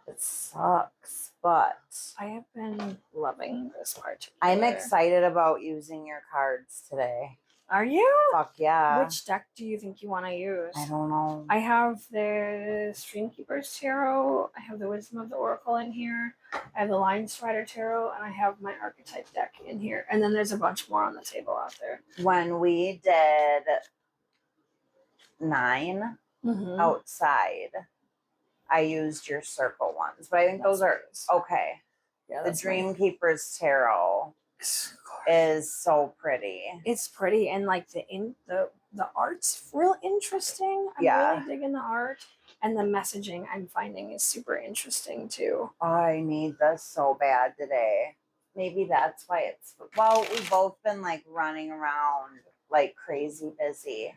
It sucks, but I have been loving this part. I'm excited about using your cards today. Are you? Fuck yeah. Which deck do you think you want to use? I don't know. I have the Streamkeeper's Tarot. I have the Wisdom of the Oracle in here. I have the Lion Strider Tarot, and I have my Archetype deck in here. And then there's a bunch more on the table out there. When we did 9 outside, I used your circle ones, but I think those are okay. Yeah, the Dreamkeeper's Tarot is so pretty. It's pretty, and like the art's real interesting. I'm really digging the art, and the messaging I'm finding is super interesting too. I need this so bad today. Maybe that's why we've both been like running around like crazy busy.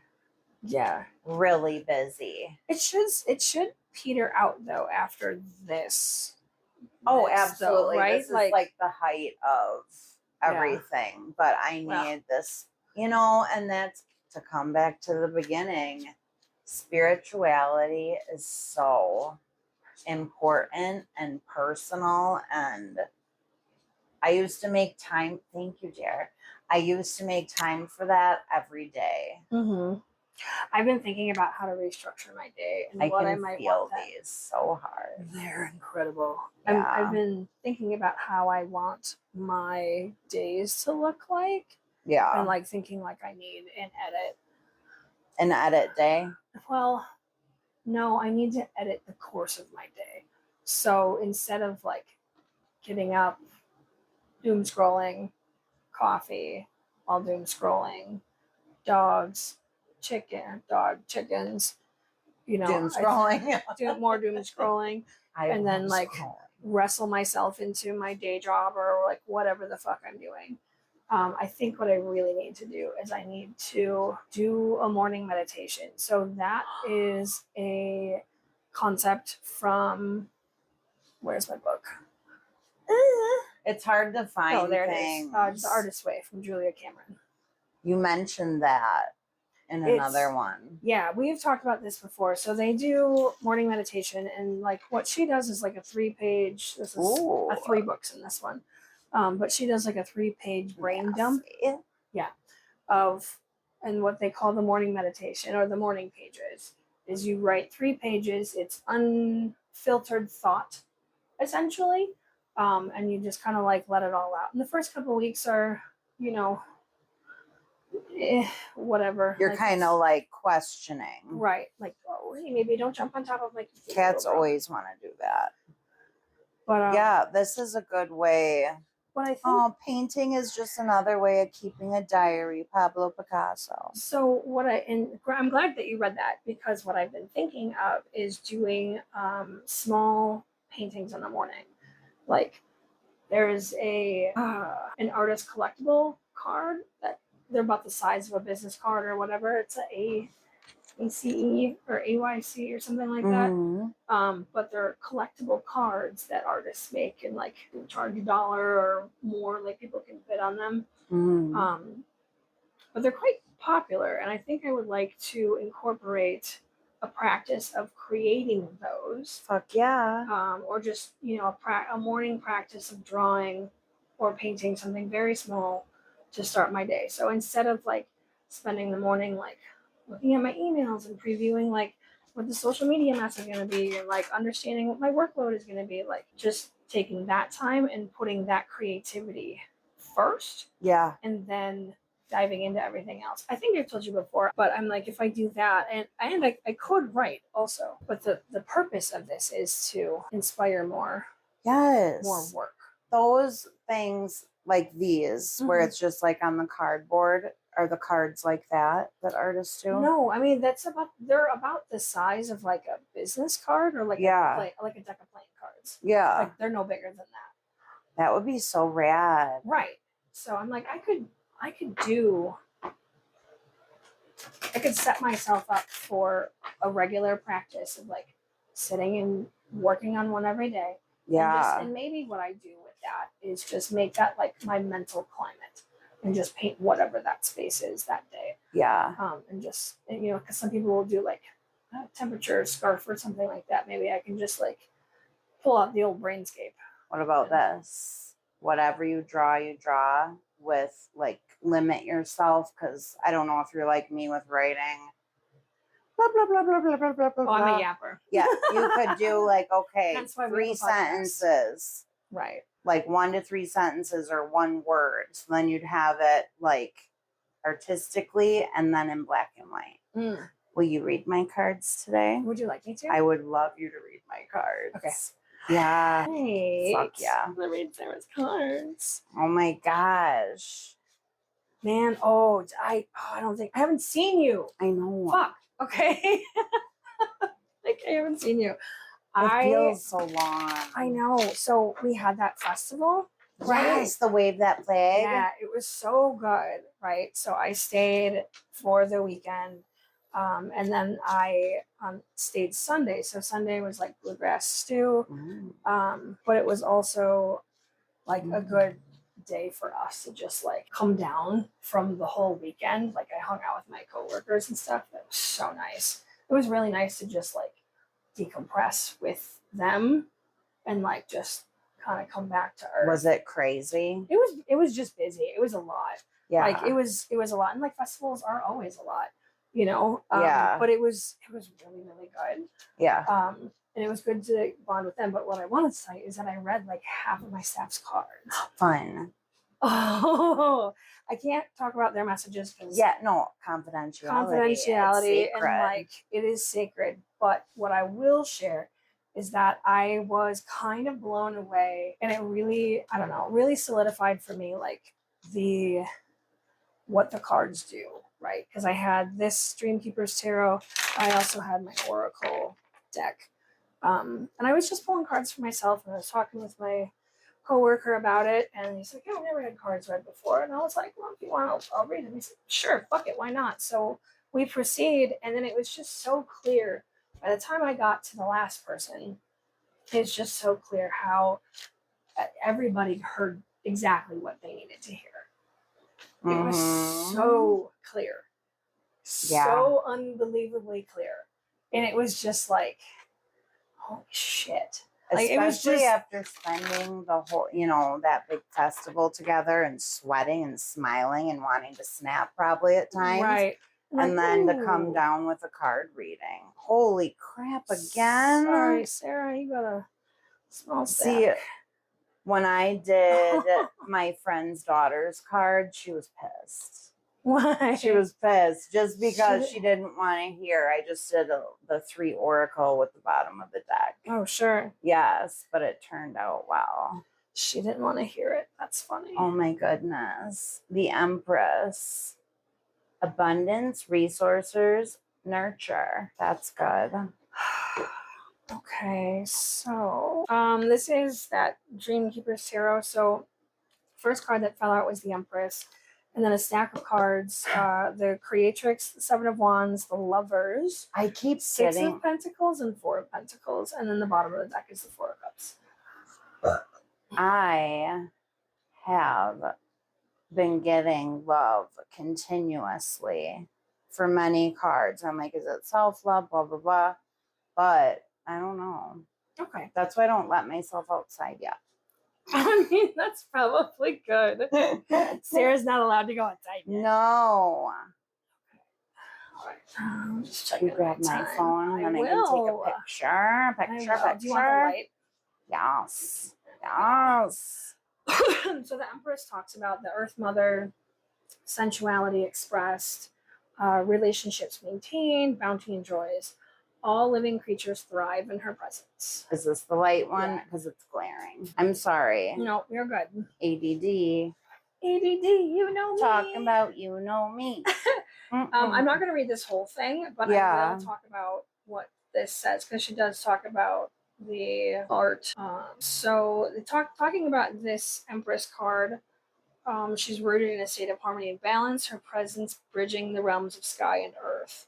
Yeah, really busy. It should peter out though after this. Oh, absolutely. Though, right? This is like the height of everything. Yeah. But I need this, you know, and that's to come back to the beginning. Spirituality is so important and personal. And I used to make time. Thank you, Jared. I used to make time for that every day. Mm-hmm. I've been thinking about how to restructure my day and what I might feel these so hard. They're incredible. Yeah. I've been thinking about how I want my days to look like. Yeah. And like thinking like I need an edit. An edit day? Well, no, I need to edit the course of my day. So instead of like getting up, doom scrolling, coffee, while doom scrolling, chickens, you know, doom scrolling, more doom scrolling, and then like wrestle myself into my day job or like whatever the fuck I'm doing. I think what I really need to do is I need to do a morning meditation. So that is a concept from, where's my book? It's hard to find. Oh, there things. It is. The Artist's Way from Julia Cameron. You mentioned that in another one. Yeah, we've talked about this before. So they do morning meditation, and like what she does is like a 3-page. This is 3 books in this one, but she does like a 3-page brain dump. Yeah, and what they call the morning meditation or the morning pages is you write 3 pages. It's unfiltered thought, essentially, and you just kind of like let it all out. And the first couple of weeks are, you know. Whatever. You're like, kind of like questioning. Right. Like, oh, hey, maybe don't jump on top of my computer. Cats always want to do that. But yeah, this is a good way. But I think painting is just another way of keeping a diary, Pablo Picasso. So I'm glad that you read that, because what I've been thinking of is doing small paintings in the morning. Like there's an artist collectible card that they're about the size of a business card or whatever. It's a ACE or AYC or something like that. But they're collectible cards that artists make and like charge $1 or more, like people can bid on them. But they're quite popular, and I think I would like to incorporate a practice of creating those. Fuck yeah. Or just, you know, a morning practice of drawing or painting something very small to start my day. So instead of like spending the morning like looking at my emails and previewing like what the social media mess is going to be and like understanding what my workload is going to be, like just taking that time and putting that creativity first Yeah. and then diving into everything else. I think I've told you before, but I'm like, if I do that, and I could write also, but the purpose of this is to inspire more Yes. work. Those things like these, where it's just like on the cardboard, are the cards like that artists do? No, I mean they're about the size of like a business card or like Yeah. like a deck of playing cards. Yeah. Like they're no bigger than that. That would be so rad. Right. So I'm like, I could set myself up for a regular practice of like sitting and working on one every day. Yeah. And maybe what I do with that is just make that like my mental climate and just paint whatever that space is that day. Yeah. And just, you know, because some people will do like a temperature scarf or something like that. Maybe I can just like pull out the old brainscape. What about this? Whatever you draw with like limit yourself, because I don't know if you're like me with writing. Blah blah blah blah blah blah blah blah. Oh, I'm a yapper. Yeah, you could do like, okay, That's why 3 sentences. Right. Like 1 to 3 sentences or 1 word. So then you'd have it like artistically and then in black and white. Will you read my cards today? Would you like me to? I would love you to read my cards. Okay. Yeah. Hey. Fuck yeah. I'm gonna read Sarah's cards. Oh my gosh. Man, I don't think I haven't seen you. I know. Fuck. Okay. Like I haven't seen you. It feels so long. I know. So we had that festival, right? Yes, the Wave That Flag. Yeah, it was so good, right? So I stayed for the weekend, and then I stayed Sunday. So Sunday was like bluegrass stew, but it was also like a good day for us to just like come down from the whole weekend. Like I hung out with my coworkers and stuff. That was so nice. It was really nice to just like decompress with them and like just kind of come back to earth. Was it crazy? It was just busy. It was a lot. Yeah. Like it was a lot. And like festivals are always a lot, you know? Yeah. But it was really, really good. Yeah. And it was good to bond with them. But what I wanted to tell you is that I read like half of my staff's cards. Fun. Oh, I can't talk about their messages because confidentiality and like it is sacred. But what I will share is that I was kind of blown away, and it really, I don't know, really solidified for me like what the cards do, right? Because I had this Dreamkeeper's Tarot. I also had my Oracle deck, and I was just pulling cards for myself, and I was talking with my coworker about it, and he's like, "Yeah, I've never had cards read before," and I was like, "Well, if you want, I'll read them." He said, "Sure, fuck it, why not?" So we proceed, and then it was just so clear. By the time I got to the last person, it's just so clear how everybody heard exactly what they needed to hear. It was so clear, so unbelievably clear, and it was just like, holy shit. Like, especially after spending the whole, that big festival together and sweating and smiling and wanting to snap probably at times. Right. And then to come down with a card reading. Holy crap, again. Sorry, Sarah, you got a small stack. See, when I did my friend's daughter's card, she was pissed. Why? She was pissed just because she didn't want to hear. I just did the 3 oracle with the bottom of the deck. Oh, sure. Yes, but it turned out well. She didn't want to hear it. That's funny. Oh my goodness. The Empress. Abundance, resources, nurture. That's good. Okay, so this is that Dreamkeeper's Tarot. So first card that fell out was the Empress, and then a stack of cards, the Creatrix, the 7 of Wands, the Lovers. I keep 6 of Pentacles and 4 of Pentacles, and then the bottom of the deck is the 4 of Cups. I have been getting love continuously for many cards. I'm like, is it self-love, blah, blah, blah. But I don't know. Okay. That's why I don't let myself outside yet. I mean, that's probably good. Sarah's not allowed to go outside yet. No. Just You checking grab my my time. phone I and I can take a will. picture. I Picture, will. Do you want the picture. light? Yes. Yes. So the Empress talks about the Earth Mother, sensuality expressed, relationships maintained, bounty and joys. All living creatures thrive in her presence. Is this the light one? Yeah. Because it's glaring. I'm sorry. No, you're good. ADD. ADD, you know me. Talking about you know me. I'm not going to read this whole thing, but I will talk about what this says because she does talk about the art. So talking about this Empress card, she's rooted in a state of harmony and balance, her presence bridging the realms of sky and earth.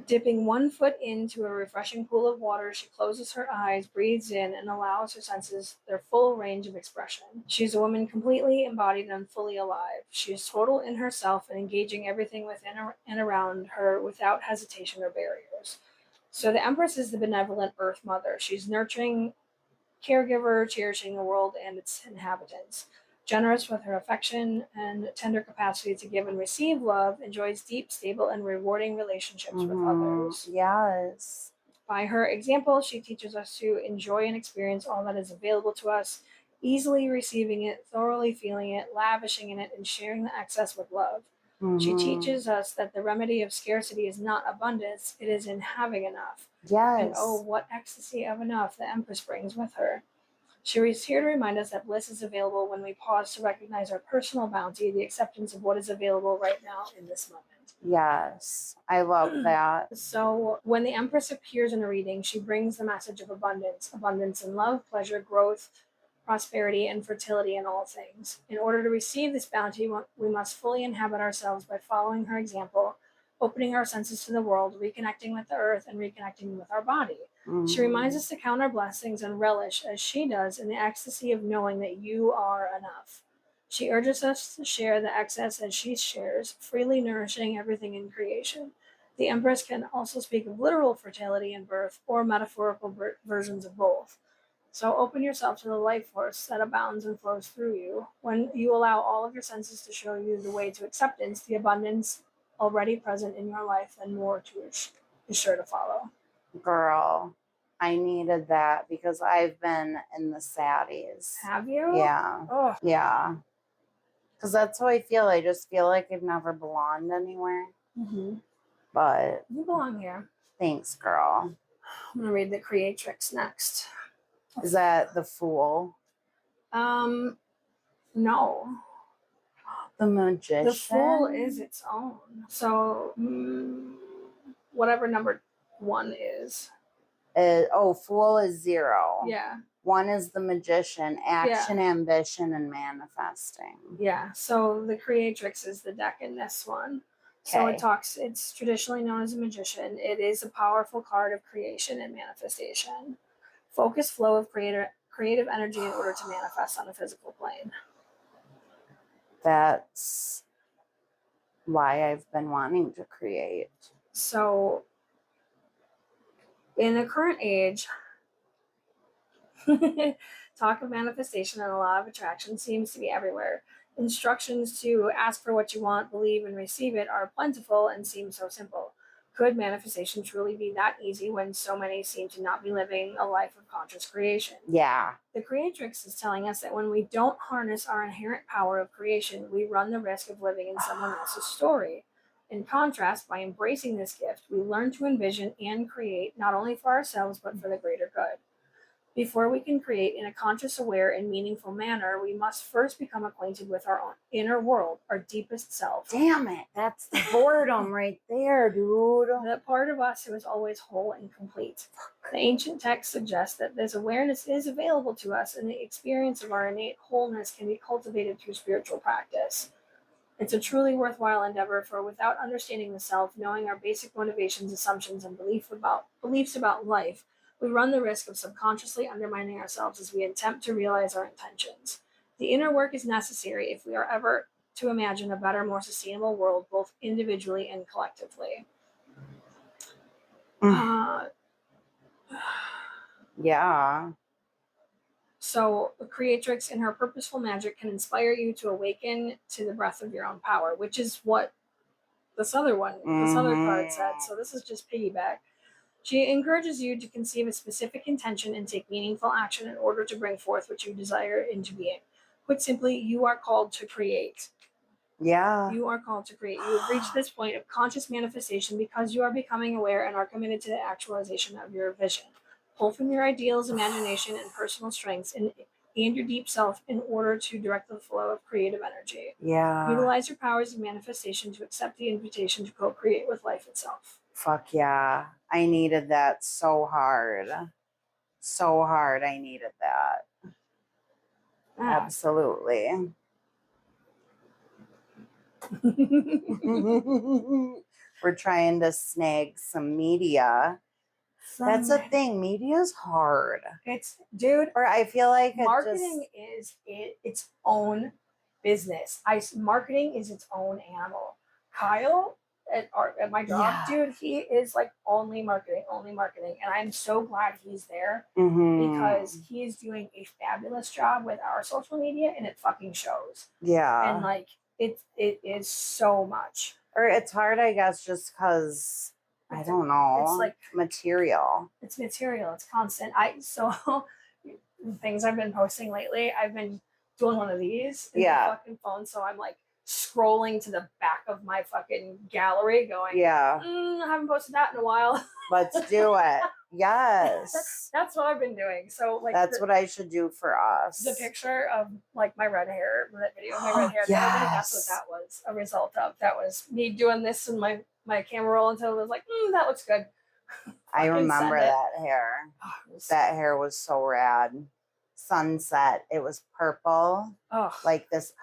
Dipping one foot into a refreshing pool of water, she closes her eyes, breathes in, and allows her senses their full range of expression. She's a woman completely embodied and fully alive. She is total in herself and engaging everything within and around her without hesitation or barriers. So the Empress is the benevolent Earth Mother. She's nurturing caregiver, cherishing the world and its inhabitants. Generous with her affection and tender capacity to give and receive love, enjoys deep, stable, and rewarding relationships with others. Yes. By her example, she teaches us to enjoy and experience all that is available to us, easily receiving it, thoroughly feeling it, lavishing in it, and sharing the excess with love. She teaches us that the remedy of scarcity is not abundance, it is in having enough. Yes. And oh, what ecstasy of enough the Empress brings with her. She is here to remind us that bliss is available when we pause to recognize our personal bounty, the acceptance of what is available right now in this moment. Yes, I love that. So when the Empress appears in a reading, she brings the message of abundance in love, pleasure, growth, prosperity, and fertility in all things. In order to receive this bounty, we must fully inhabit ourselves by following her example, opening our senses to the world, reconnecting with the earth, and reconnecting with our body. She reminds us to count our blessings and relish, as she does, in the ecstasy of knowing that you are enough. She urges us to share the excess as she shares, freely nourishing everything in creation. The Empress can also speak of literal fertility and birth, or metaphorical versions of both. So open yourself to the life force that abounds and flows through you. When you allow all of your senses to show you the way to acceptance, the abundance already present in your life, and more is sure to follow. Girl, I needed that because I've been in the saddies. Have you? Yeah. Oh. Yeah. Because that's how I feel. I just feel like I've never belonged anywhere. Mm-hmm. But you belong here. Thanks, girl. I'm going to read the Creatrix next. Is that the Fool? No. The Magician? The Fool is its own. So, whatever number 1 is. Fool is 0. Yeah. 1 is the Magician, action, ambition, and manifesting. Yeah. So the Creatrix is the deck in this one. So it's traditionally known as a magician. It is a powerful card of creation and manifestation. Focused flow of creative energy in order to manifest on a physical plane. That's why I've been wanting to create. So, in the current age, talk of manifestation and a law of attraction seems to be everywhere. Instructions to ask for what you want, believe, and receive it are plentiful and seem so simple. Could manifestation truly be that easy when so many seem to not be living a life of conscious creation? Yeah. The Creatrix is telling us that when we don't harness our inherent power of creation, we run the risk of living in someone else's story. In contrast, by embracing this gift, we learn to envision and create not only for ourselves, but for the greater good. Before we can create in a conscious, aware, and meaningful manner, we must first become acquainted with our own inner world, our deepest self. Damn it, that's the boredom right there, dude. The part of us who is always whole and complete. The ancient texts suggest that this awareness is available to us, and the experience of our innate wholeness can be cultivated through spiritual practice. It's a truly worthwhile endeavor, for without understanding the self, knowing our basic motivations, assumptions, and beliefs about life, we run the risk of subconsciously undermining ourselves as we attempt to realize our intentions. The inner work is necessary if we are ever to imagine a better, more sustainable world, both individually and collectively. Yeah. So, the Creatrix, in her purposeful magic, can inspire you to awaken to the breath of your own power, which is what this other card said. Mhm. So this is just piggyback. She encourages you to conceive a specific intention and take meaningful action in order to bring forth what you desire into being. Put simply, you are called to create. Yeah. You are called to create. You have reached this point of conscious manifestation because you are becoming aware and are committed to the actualization of your vision. Pull from your ideals, imagination, and personal strengths and your deep self in order to direct the flow of creative energy. Yeah. Utilize your powers of manifestation to accept the invitation to co-create with life itself. Fuck yeah. I needed that so hard. So hard. I needed that. Ah. Absolutely. We're trying to snag some media. That's a thing. Media's hard. It's, dude, Or I feel like marketing is its own business. Marketing is its own animal. Kyle at my job, Yeah. dude, he is like only marketing, and I'm so glad he's there Mhm. because he is doing a fabulous job with our social media, and it fucking shows. Yeah. And like it is so much. Or it's hard, I guess, just because I don't know. It's like material. It's material. It's constant. The things I've been posting lately, I've been doing one of these in my fucking phone, so I'm like scrolling to the back of my fucking gallery, going, I haven't posted that in a while. Let's do it. Yes. That's what I've been doing. So like that's what I should do for us. The picture of like my red hair, that video of my red hair. Yes. That's what that was a result of. That was me doing this and my camera roll until it was like, that looks good. I remember that hair. That hair was so rad. Sunset. It was purple. Oh, like this.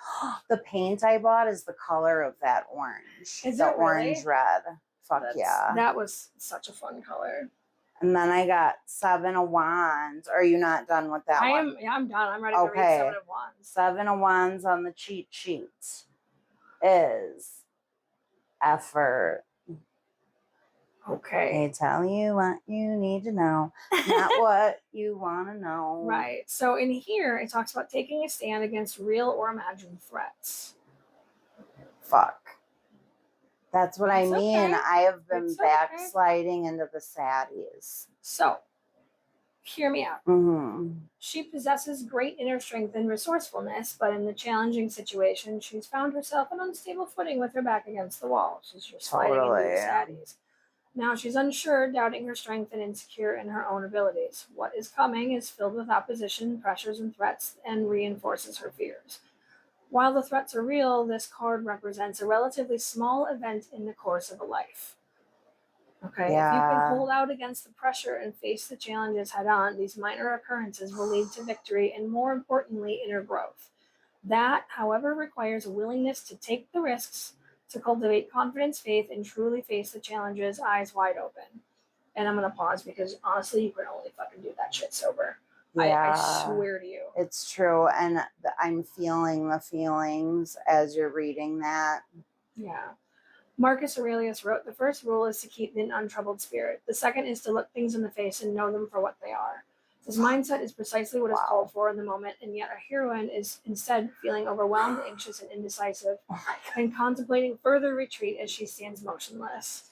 The paint I bought is the color of that orange. Is the it really? Orange red. Fuck yeah. That was such a fun color. And then I got 7 of Wands. Are you not done with that one? I'm done. I'm ready to read 7 of Wands. 7 of Wands on the cheat sheet is effort. Okay. They tell you what you need to know, not what you want to know. Right. So in here, it talks about taking a stand against real or imagined threats. Fuck. That's what I mean. Okay. I have been backsliding into the saddies. So, hear me out. Mm-hmm. She possesses great inner strength and resourcefulness, but in the challenging situation, she's found herself on unstable footing with her back against the wall. She's just sliding into the saddies. Now she's unsure, doubting her strength and insecure in her own abilities. What is coming is filled with opposition, pressures, and threats, and reinforces her fears. While the threats are real, this card represents a relatively small event in the course of a life. Okay, if you can hold out against the pressure and face the challenges head on, these minor occurrences will lead to victory and, more importantly, inner growth. That, however, requires a willingness to take the risks, to cultivate confidence, faith, and truly face the challenges eyes wide open. And I'm going to pause because, honestly, you can only fucking do that shit sober. Yeah. I swear to you. It's true. And I'm feeling the feelings as you're reading that. Yeah. Marcus Aurelius wrote, the first rule is to keep an untroubled spirit. The second is to look things in the face and know them for what they are. This mindset is precisely what is called for in the moment, and yet our heroine is instead feeling overwhelmed, anxious, and indecisive, and contemplating further retreat as she stands motionless.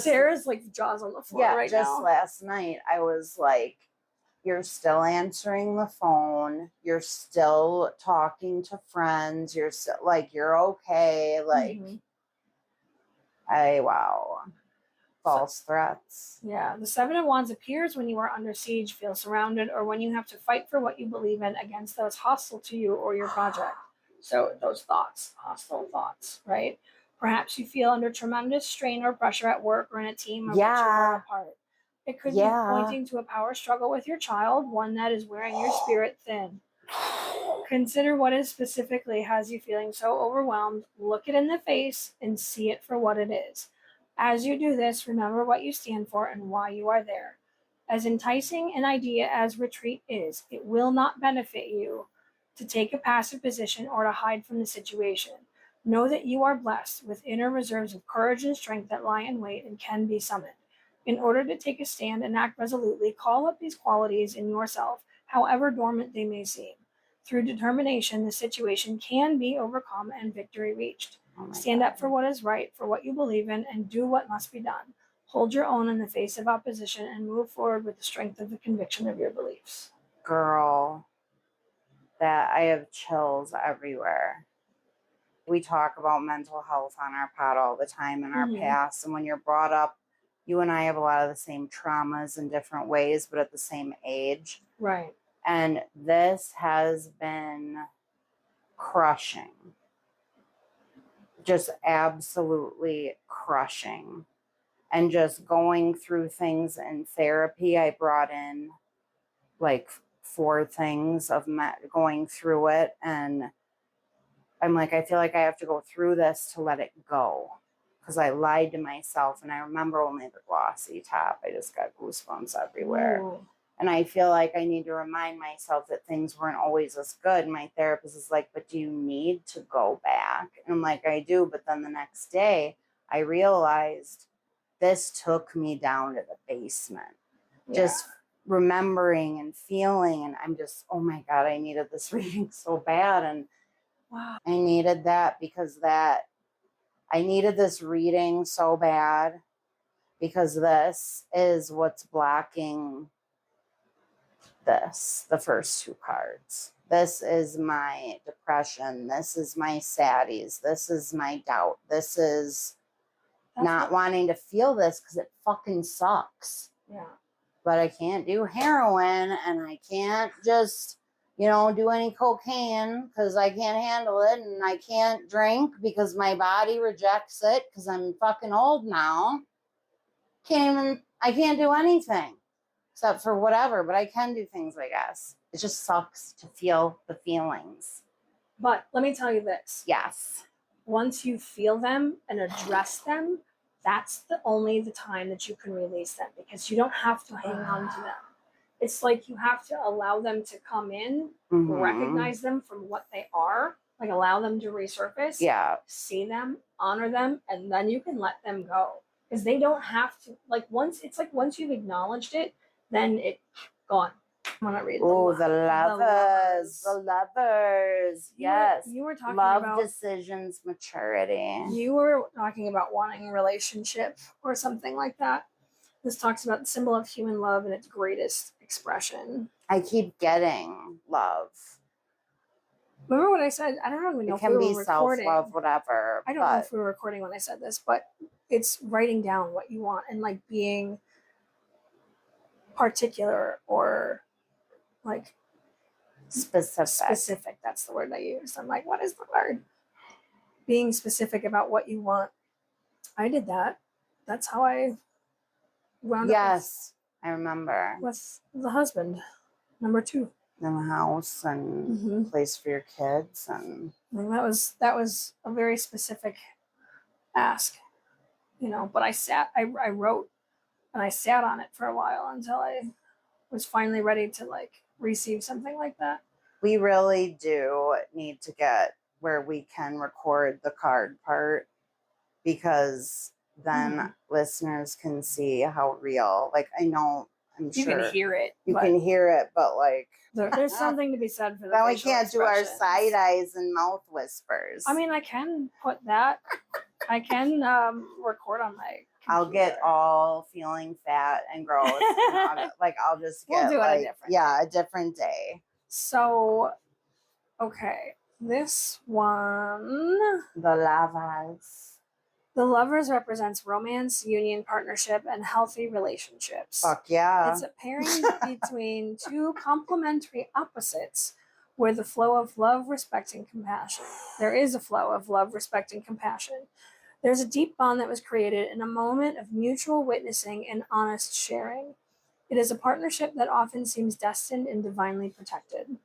Sarah's like jaws on the floor right now. Just last night, I was like, you're still answering the phone. You're still talking to friends. You're still like, you're okay. Like, wow. False threats. Yeah. The 7 of Wands appears when you are under siege, feel surrounded, or when you have to fight for what you believe in against those hostile to you or your project. So those thoughts, hostile thoughts, right? Perhaps you feel under tremendous strain or pressure at work or in a team or which you are apart. It could be pointing to a power struggle with your child, one that is wearing your spirit thin. Consider what is specifically has you feeling so overwhelmed. Look it in the face and see it for what it is. As you do this, remember what you stand for and why you are there. As enticing an idea as retreat is, it will not benefit you to take a passive position or to hide from the situation. Know that you are blessed with inner reserves of courage and strength that lie in wait and can be summoned. In order to take a stand and act resolutely, call up these qualities in yourself, however dormant they may seem. Through determination, the situation can be overcome and victory reached. Oh my Stand God. up for what is right, for what you believe in, and do what must be done. Hold your own in the face of opposition and move forward with the strength of the conviction of your beliefs. Girl, that I have chills everywhere. We talk about mental health on our pod all the time in our past. And when you're brought up, you and I have a lot of the same traumas in different ways, but at the same age. Right. And this has been crushing. Just absolutely crushing. And just going through things in therapy, I brought in like 4 things of going through it. And I'm like, I feel like I have to go through this to let it go. Because I lied to myself. And I remember only the glossy top. I just got goosebumps everywhere. Ooh. And I feel like I need to remind myself that things weren't always as good. And my therapist is like, but do you need to go back? And I'm like, I do. But then the next day, I realized this took me down to the basement. Yeah. Just remembering and feeling. And I'm just, oh my God, I needed this reading so bad. And Wow. I needed that because I needed this reading so bad because this is what's blocking the first 2 cards. This is my depression. This is my saddies. This is my doubt. This is not wanting to feel this because it fucking sucks. Yeah. But I can't do heroin and I can't just, do any cocaine because I can't handle it. And I can't drink because my body rejects it because I'm fucking old now. I can't do anything except for whatever, but I can do things, I guess. It just sucks to feel the feelings. But let me tell you this. Yes. Once you feel them and address them, that's the time that you can release them because you don't have to hang on to them. It's like you have to allow them to come in, recognize them from what they are, like allow them to resurface, see them, honor them, and then you can let them go. Because they don't have to, once you've acknowledged it, then it's gone. I want to read the lovers. The lovers. Yes. You were talking about love decisions, maturity. You were talking about wanting a relationship or something like that. This talks about the symbol of human love and its greatest expression. I keep getting love. Remember what I said? I don't even know if we were recording. It can be self-love, whatever. I don't know if we were recording when I said this, but it's writing down what you want and being particular or specific. That's the word I used. I'm like, what is the word? Being specific about what you want. I did that. That's how I wound up. Yes, I remember. With the husband, number 2. In the house and place for your kids, and that was a very specific ask, But I wrote, and I sat on it for a while until I was finally ready to receive something like that. We really do need to get where we can record the card part because then listeners can see how real. I know, I'm sure you can hear it. You can hear it, but there's something to be said for the then we can't expressions. do our side eyes and mouth whispers. I mean, I can put that. I can record on my computer. I'll get all feeling fat and gross. I'll just get we'll do it a different day. So, okay, this one. The Lovers. The Lovers represents romance, union, partnership, and healthy relationships. Fuck yeah. It's a pairing between 2 complementary opposites where the flow of love, respect, and compassion. There is a flow of love, respect, and compassion. There's a deep bond that was created in a moment of mutual witnessing and honest sharing. It is a partnership that often seems destined and divinely protected.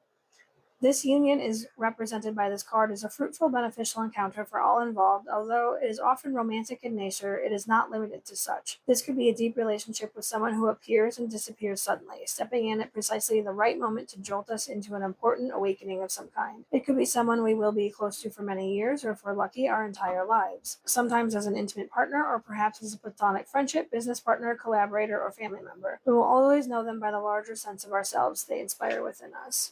This union is represented by this card as a fruitful, beneficial encounter for all involved. Although it is often romantic in nature, it is not limited to such. This could be a deep relationship with someone who appears and disappears suddenly, stepping in at precisely the right moment to jolt us into an important awakening of some kind. It could be someone we will be close to for many years, or if we're lucky, our entire lives. Sometimes as an intimate partner, or perhaps as a platonic friendship, business partner, collaborator, or family member. We will always know them by the larger sense of ourselves they inspire within us.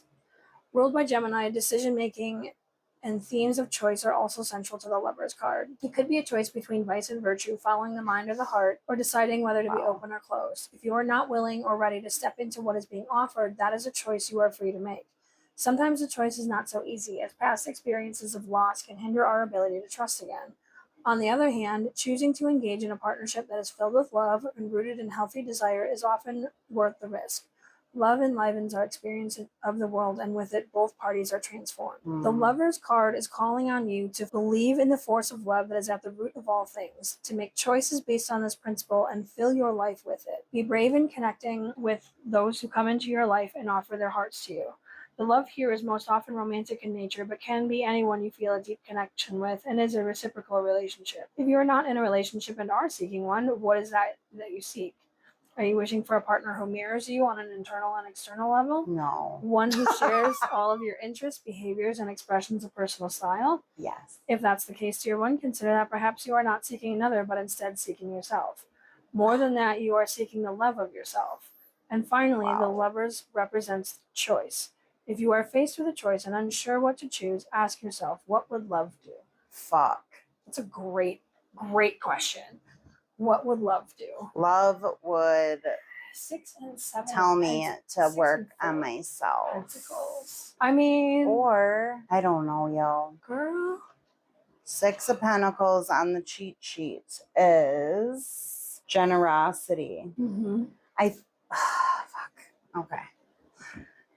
Ruled by Gemini, decision-making and themes of choice are also central to the Lover's card. It could be a choice between vice and virtue, following the mind or the heart, or deciding whether to be open or closed. If you are not willing or ready to step into what is being offered, that is a choice you are free to make. Sometimes the choice is not so easy, as past experiences of loss can hinder our ability to trust again. On the other hand, choosing to engage in a partnership that is filled with love and rooted in healthy desire is often worth the risk. Love enlivens our experience of the world, and with it, both parties are transformed. The Lover's card is calling on you to believe in the force of love that is at the root of all things, to make choices based on this principle and fill your life with it. Be brave in connecting with those who come into your life and offer their hearts to you. The love here is most often romantic in nature, but can be anyone you feel a deep connection with and is a reciprocal relationship. If you are not in a relationship and are seeking one, what is that you seek? Are you wishing for a partner who mirrors you on an internal and external level? No. One who shares all of your interests, behaviors, and expressions of personal style? Yes. If that's the case, dear one, consider that perhaps you are not seeking another, but instead seeking yourself. More than that, you are seeking the love of yourself. And finally, the Lovers represents choice. If you are faced with a choice and unsure what to choose, ask yourself, what would love do? Fuck. That's a great question. What would love do? Love would 6 and 7 tell me to work on myself. Pentacles. I mean, or I don't know, yo. Girl. 6 of Pentacles on the cheat sheet is generosity. Fuck. Okay.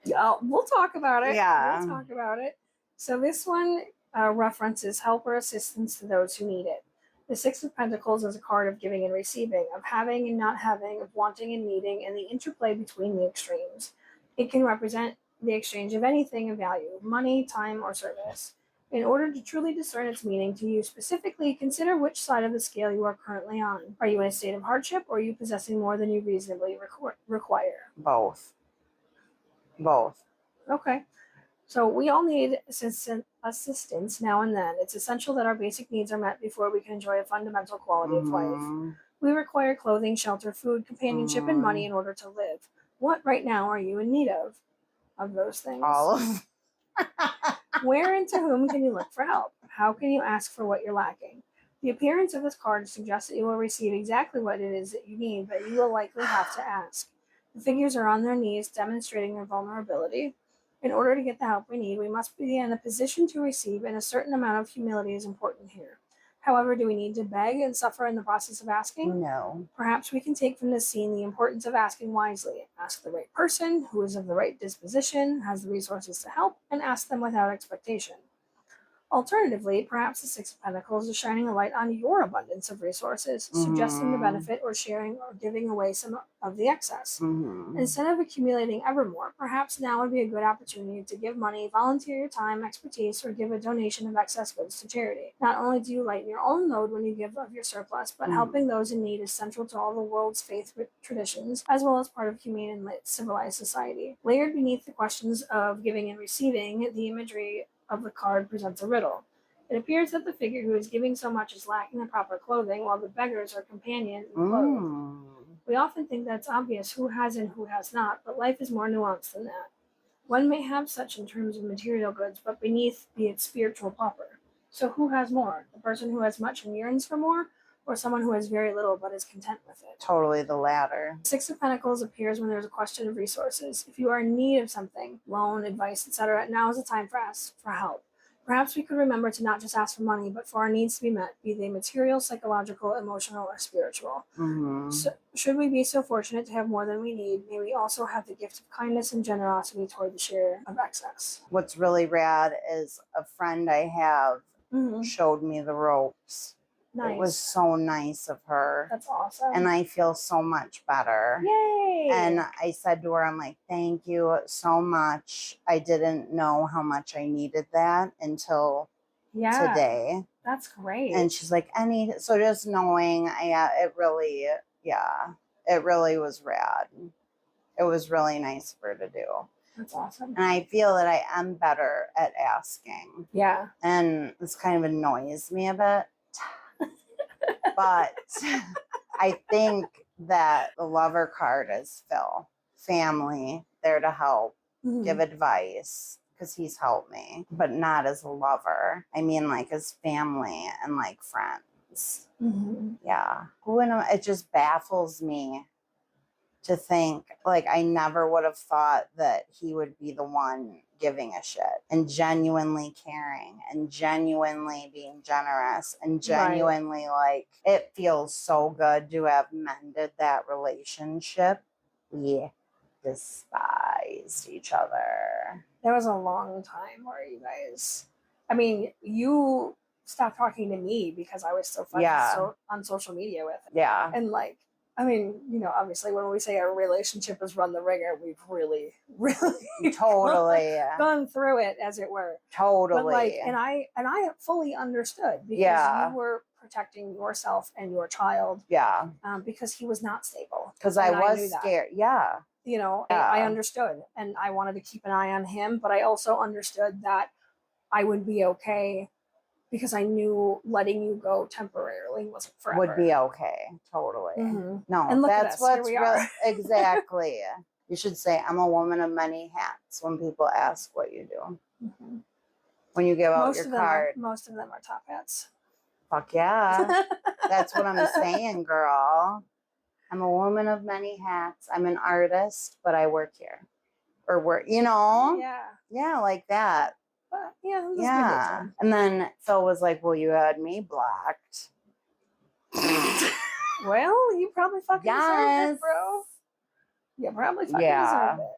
Yeah, we'll talk about it. Yeah. We'll talk about it. So this one references help or assistance to those who need it. The 6 of Pentacles is a card of giving and receiving, of having and not having, of wanting and needing, and the interplay between the extremes. It can represent the exchange of anything of value, money, time, or service. In order to truly discern its meaning to you specifically, consider which side of the scale you are currently on. Are you in a state of hardship, or are you possessing more than you reasonably require? Both. Okay. So we all need assistance now and then. It's essential that our basic needs are met before we can enjoy a fundamental quality of life. We require clothing, shelter, food, companionship, and money in order to live. What right now are you in need of those things? All of Where and to whom can you look for help? How can you ask for what you're lacking? The appearance of this card suggests that you will receive exactly what it is that you need, but you will likely have to ask. The figures are on their knees, demonstrating their vulnerability. In order to get the help we need, we must be in a position to receive, and a certain amount of humility is important here. However, do we need to beg and suffer in the process of asking? No. Perhaps we can take from this scene the importance of asking wisely. Ask the right person, who is of the right disposition, has the resources to help, and ask them without expectation. Alternatively, perhaps the 6 of Pentacles is shining a light on your abundance of resources, suggesting the benefit or sharing or giving away some of the excess. Instead of accumulating ever more, perhaps now would be a good opportunity to give money, volunteer your time, expertise, or give a donation of excess goods to charity. Not only do you lighten your own load when you give of your surplus, but helping those in need is central to all the world's faith traditions, as well as part of humane and civilized society. Layered beneath the questions of giving and receiving, the imagery of the card presents a riddle. It appears that the figure who is giving so much is lacking the proper clothing, while the beggars are companioned and clothed. We often think that it's obvious who has and who has not, but life is more nuanced than that. One may have such in terms of material goods, but beneath be its spiritual pauper. So who has more? The person who has much and yearns for more, or someone who has very little but is content with it? Totally the latter. 6 of Pentacles appears when there's a question of resources. If you are in need of something, loan, advice, etc., now is the time for help. Perhaps we could remember to not just ask for money, but for our needs to be met, be they material, psychological, emotional, or spiritual. So, should we be so fortunate to have more than we need, may we also have the gift of kindness and generosity toward the share of excess. What's really rad is a friend I have showed me the ropes. Nice. It was so nice of her. That's awesome. And I feel so much better. Yay! And I said to her, I'm like, thank you so much. I didn't know how much I needed that until today. That's great. And she's like, so just knowing, it really was rad. It was really nice of her to do. That's awesome. And I feel that I am better at asking. Yeah. And this kind of annoys me a bit. But I think that the Lover card is Phil. Family, there to help, give advice, because he's helped me, but not as a lover. I mean, like as family and like friends. Yeah. It just baffles me to think, like, I never would have thought that he would be the one giving a shit and genuinely caring and genuinely being generous and genuinely like, it feels so good to have mended that relationship. We despised each other. There was a long time where you guys, I mean, you stopped talking to me because I was still fucking on social media with it. Yeah. And like, I mean, you know, obviously when we say our relationship has run the ringer, we've really, really totally gone through it, as it were. Totally. But like, and I fully understood because you were protecting yourself and your child. Yeah. Because he was not stable. Because I was scared. Yeah. You know, I understood, and I wanted to keep an eye on him, but I also understood that I would be okay because I knew letting you go temporarily wasn't forever. Would be okay. Totally. No, and look that's at us. what's Here we are. Exactly. You should say, I'm a woman of many hats when people ask what you do. When you give out your card. Most of them are top hats. Fuck yeah. That's what I'm saying, girl. I'm a woman of many hats. I'm an artist, but I work here. Or work, you know? Yeah. Yeah, like that. But yeah. Yeah. And then Phil was like, well, you had me blocked. Well, you probably fucking deserved it, bro. You probably fucking deserved it.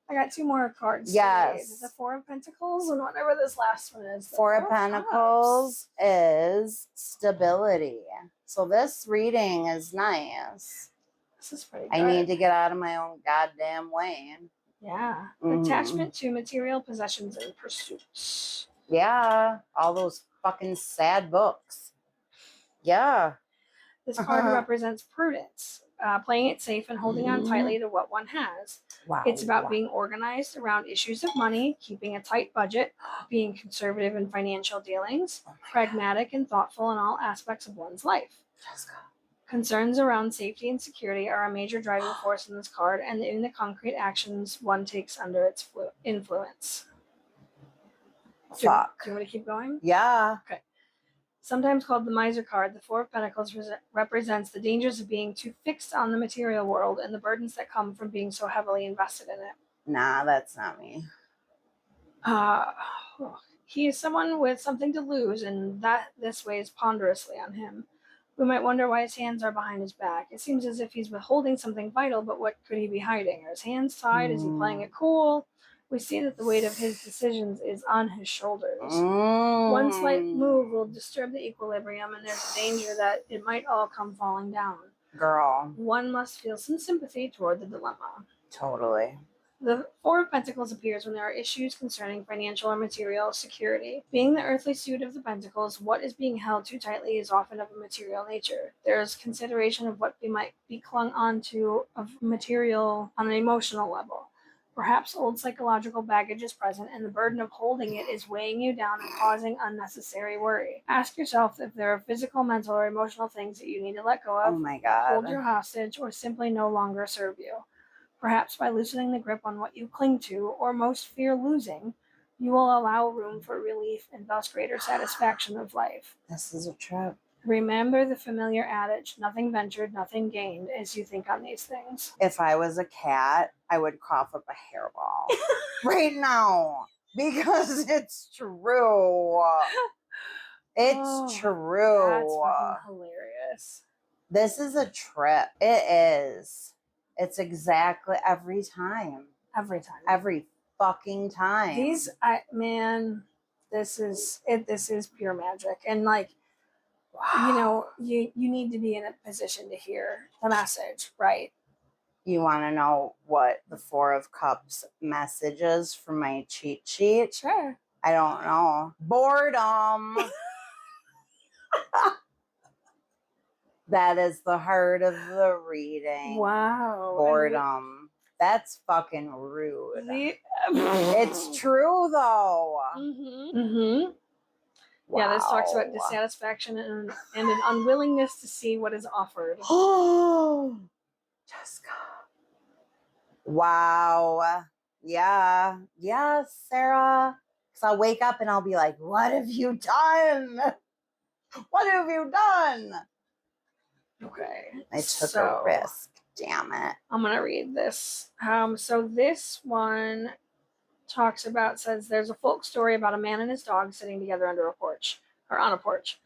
I got 2 more cards. Yes. The 4 of Pentacles and whatever this last one is. 4 of Pentacles is stability. So this reading is nice. This is pretty good. I need to get out of my own goddamn way. Yeah. Attachment to material possessions and pursuits. Yeah. All those fucking sad books. Yeah. This card represents prudence, playing it safe and holding on tightly to what one has. Wow. It's about being organized around issues of money, keeping a tight budget, being conservative in financial dealings, pragmatic and thoughtful in all aspects of one's life. Jessica. Concerns around safety and security are a major driving force in this card and in the concrete actions one takes under its influence. Fuck. Do you want me to keep going? Yeah. Okay. Sometimes called the miser card, the 4 of Pentacles represents the dangers of being too fixed on the material world and the burdens that come from being so heavily invested in it. Nah, that's not me. He is someone with something to lose, and that this weighs ponderously on him. We might wonder why his hands are behind his back. It seems as if he's withholding something vital, but what could he be hiding? Are his hands tied? Is he playing it cool? We see that the weight of his decisions is on his shoulders. One slight move will disturb the equilibrium, and there's a danger that it might all come falling down. Girl. One must feel some sympathy toward the dilemma. Totally. The 4 of Pentacles appears when there are issues concerning financial or material security. Being the earthly suit of the Pentacles, what is being held too tightly is often of a material nature. There is consideration of what might be clung onto of material on an emotional level. Perhaps old psychological baggage is present, and the burden of holding it is weighing you down and causing unnecessary worry. Ask yourself if there are physical, mental, or emotional things that you need to let go of, oh my God, hold you hostage, or simply no longer serve you. Perhaps by loosening the grip on what you cling to, or most fear losing, you will allow room for relief and thus greater satisfaction of life. This is a trip. Remember the familiar adage, nothing ventured, nothing gained, as you think on these things. If I was a cat, I would cough up a hairball right now because it's true. It's true. That's fucking hilarious. This is a trip. It is. It's exactly every time. Every time. Every fucking time. This is pure magic. And like, wow. You know, you need to be in a position to hear the message, right? You want to know what the 4 of Cups message is from my cheat sheet? Sure. I don't know. Boredom. That is the heart of the reading. Wow. Boredom. That's fucking rude. It's true, though. Wow. Yeah, this talks about dissatisfaction and an unwillingness to see what is offered. Oh, Jessica. Wow. Yeah. Yes, Sarah. Because I'll wake up and I'll be like, what have you done? What have you done? Okay. I took a risk. Damn it. I'm going to read this. So this one says there's a folk story about a man and his dog sitting together under a porch, or on a porch.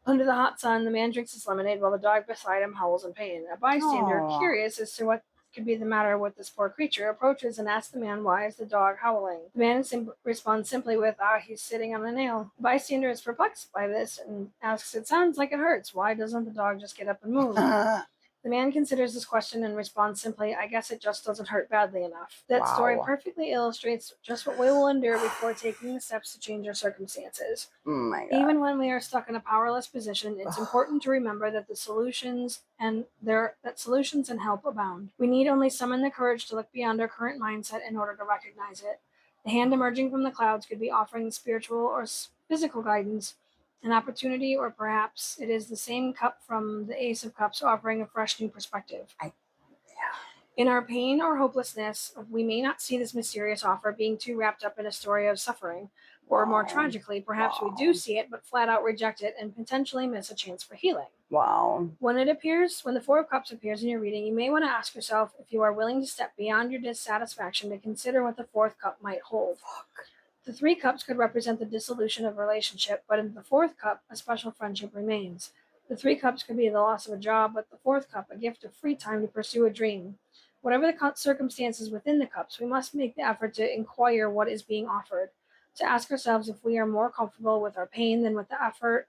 Under the hot sun, the man drinks his lemonade while the dog beside him howls in pain. A bystander, curious as to what could be the matter with this poor creature, approaches and asks the man, why is the dog howling? The man responds simply with, he's sitting on a nail. The bystander is perplexed by this and asks, it sounds like it hurts. Why doesn't the dog just get up and move? The man considers this question and responds simply, I guess it just doesn't hurt badly enough. That story perfectly illustrates just what we will endure before taking the steps to change our circumstances. Oh my God. Even when we are stuck in a powerless position, it's important to remember that solutions and help abound. We need only summon the courage to look beyond our current mindset in order to recognize it. The hand emerging from the clouds could be offering spiritual or physical guidance, an opportunity, or perhaps it is the same cup from the Ace of Cups offering a fresh new perspective. In our pain or hopelessness, we may not see this mysterious offer being too wrapped up in a story of suffering, or more tragically, perhaps we do see it but flat out reject it and potentially miss a chance for healing. Wow. When the Four of Cups appears in your reading, you may want to ask yourself if you are willing to step beyond your dissatisfaction to consider what the fourth cup might hold. The Three Cups could represent the dissolution of a relationship, but in the fourth cup, a special friendship remains. The Three Cups could be the loss of a job, but the fourth cup, a gift of free time to pursue a dream. Whatever the circumstances within the cups, we must make the effort to inquire what is being offered, to ask ourselves if we are more comfortable with our pain than with the effort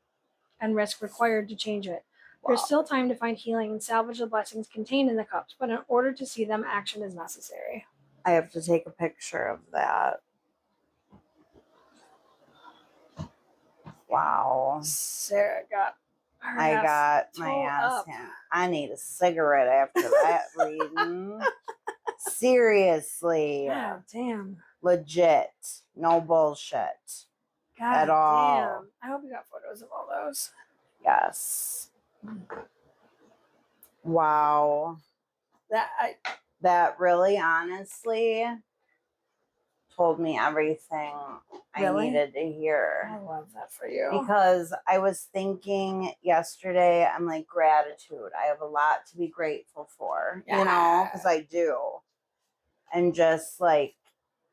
and risk required to change it. There's still time to find healing and salvage the blessings contained in the cups, but in order to see them, action is necessary. I have to take a picture of that. Wow. Sarah got my ass handed. I need a cigarette after that reading. Seriously. God damn. Legit. No bullshit. God at all. Damn. I hope you got photos of all those. Yes. Wow. That really, honestly, told me everything I needed to hear. I love that for you. Because I was thinking yesterday, I'm like, gratitude. I have a lot to be grateful for, you know, because I do. And just like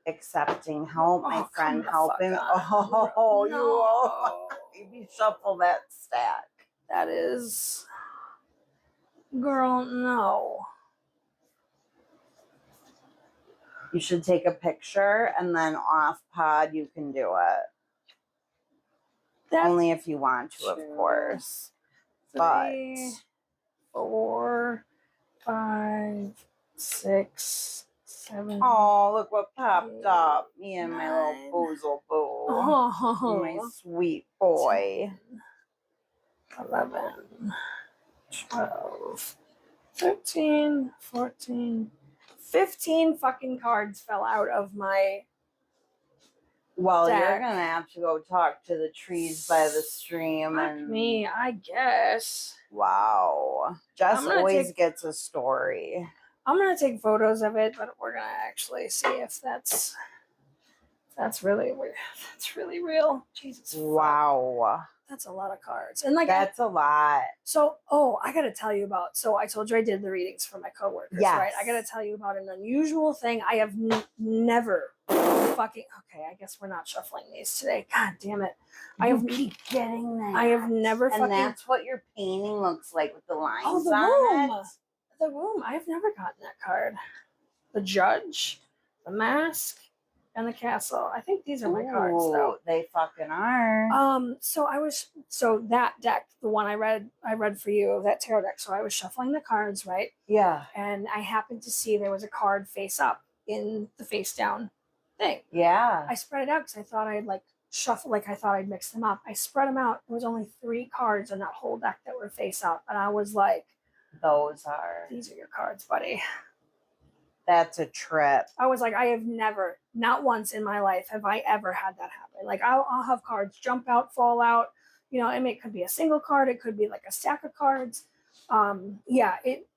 accepting help, my friend helping. Oh, no. Maybe shuffle that stack. That is, girl, no. You should take a picture and then off pod you can do it. Only if you want to, of course. 3, 4, 5, 6, 7. Oh, look what popped up. Me and my little boozle boo. Oh, my sweet boy. 11, 12, 13, 14, 15 fucking cards fell out of my deck. You're gonna have to go talk to the trees by the stream. Me, I guess. Wow. Jess always gets a story. I'm gonna take photos of it, but we're gonna actually see if that's really weird. That's really real. Jesus. Wow. Fuck. That's a lot of cards. And that's a lot. So, I got to tell you about, I told you I did the readings for my coworkers, right? I got to tell you about an unusual thing. I have never fucking, okay, I guess we're not shuffling these today. God damn it. You keep getting that. I have never fucking. And that's what your painting looks like with the lines on it. The room. I've never gotten that card. The Judge, the Mask, and the Castle. I think these are my cards, though. They fucking are. So that deck, the one I read for you, that tarot deck. So I was shuffling the cards, right? Yeah. And I happened to see there was a card face up in the face down thing. Yeah. I spread it out because I thought I'd shuffle, I thought I'd mix them up. I spread them out. There was only 3 cards in that whole deck that were face up, and I was like, these are your cards, buddy. That's a trip. I was like, I have never, not once in my life have I ever had that happen. Like, I'll have cards jump out, fall out. You know, it could be a single card. It could be like a stack of cards. And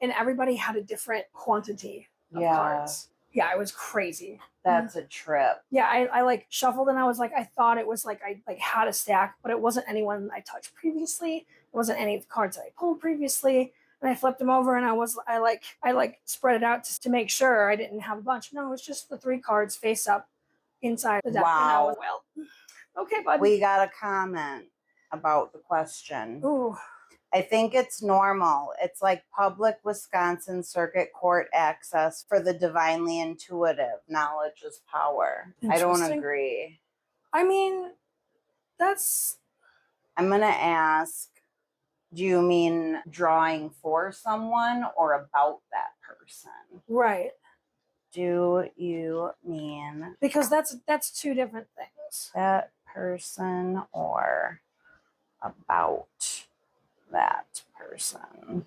everybody had a different quantity of cards. Yeah, it was crazy. That's a trip. Yeah, I like shuffled and I was like, I thought it was like I like had a stack, but it wasn't anyone I touched previously. It wasn't any of the cards that I pulled previously. And I flipped them over and I spread it out to make sure I didn't have a bunch. No, it was just the 3 cards face up inside the deck. And I Wow. was, well, okay, bud. We got a comment about the question. Ooh. I think it's normal. It's like public Wisconsin Circuit Court access for the divinely intuitive. Knowledge is power. I don't Interesting. agree. I mean, that's I'm going to ask, do you mean drawing for someone or about that person? right. Do you mean Because that's 2 different things. that person or about that person?